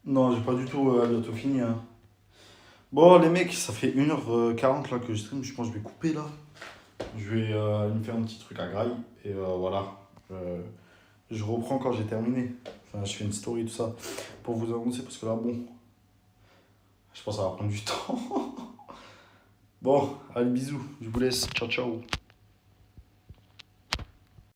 Non, j'ai pas du tout bientôt fini. Hein. Bon, les mecs, ça fait 1h40 là que je stream. Je pense que je vais couper là. Je vais me faire un petit truc à graille. Et voilà. Je reprends quand j'ai terminé. Enfin, je fais une story, tout ça. Pour vous annoncer, parce que là, bon. Je pense que ça va prendre du temps. Bon, allez, bisous. Je vous laisse. Ciao, ciao.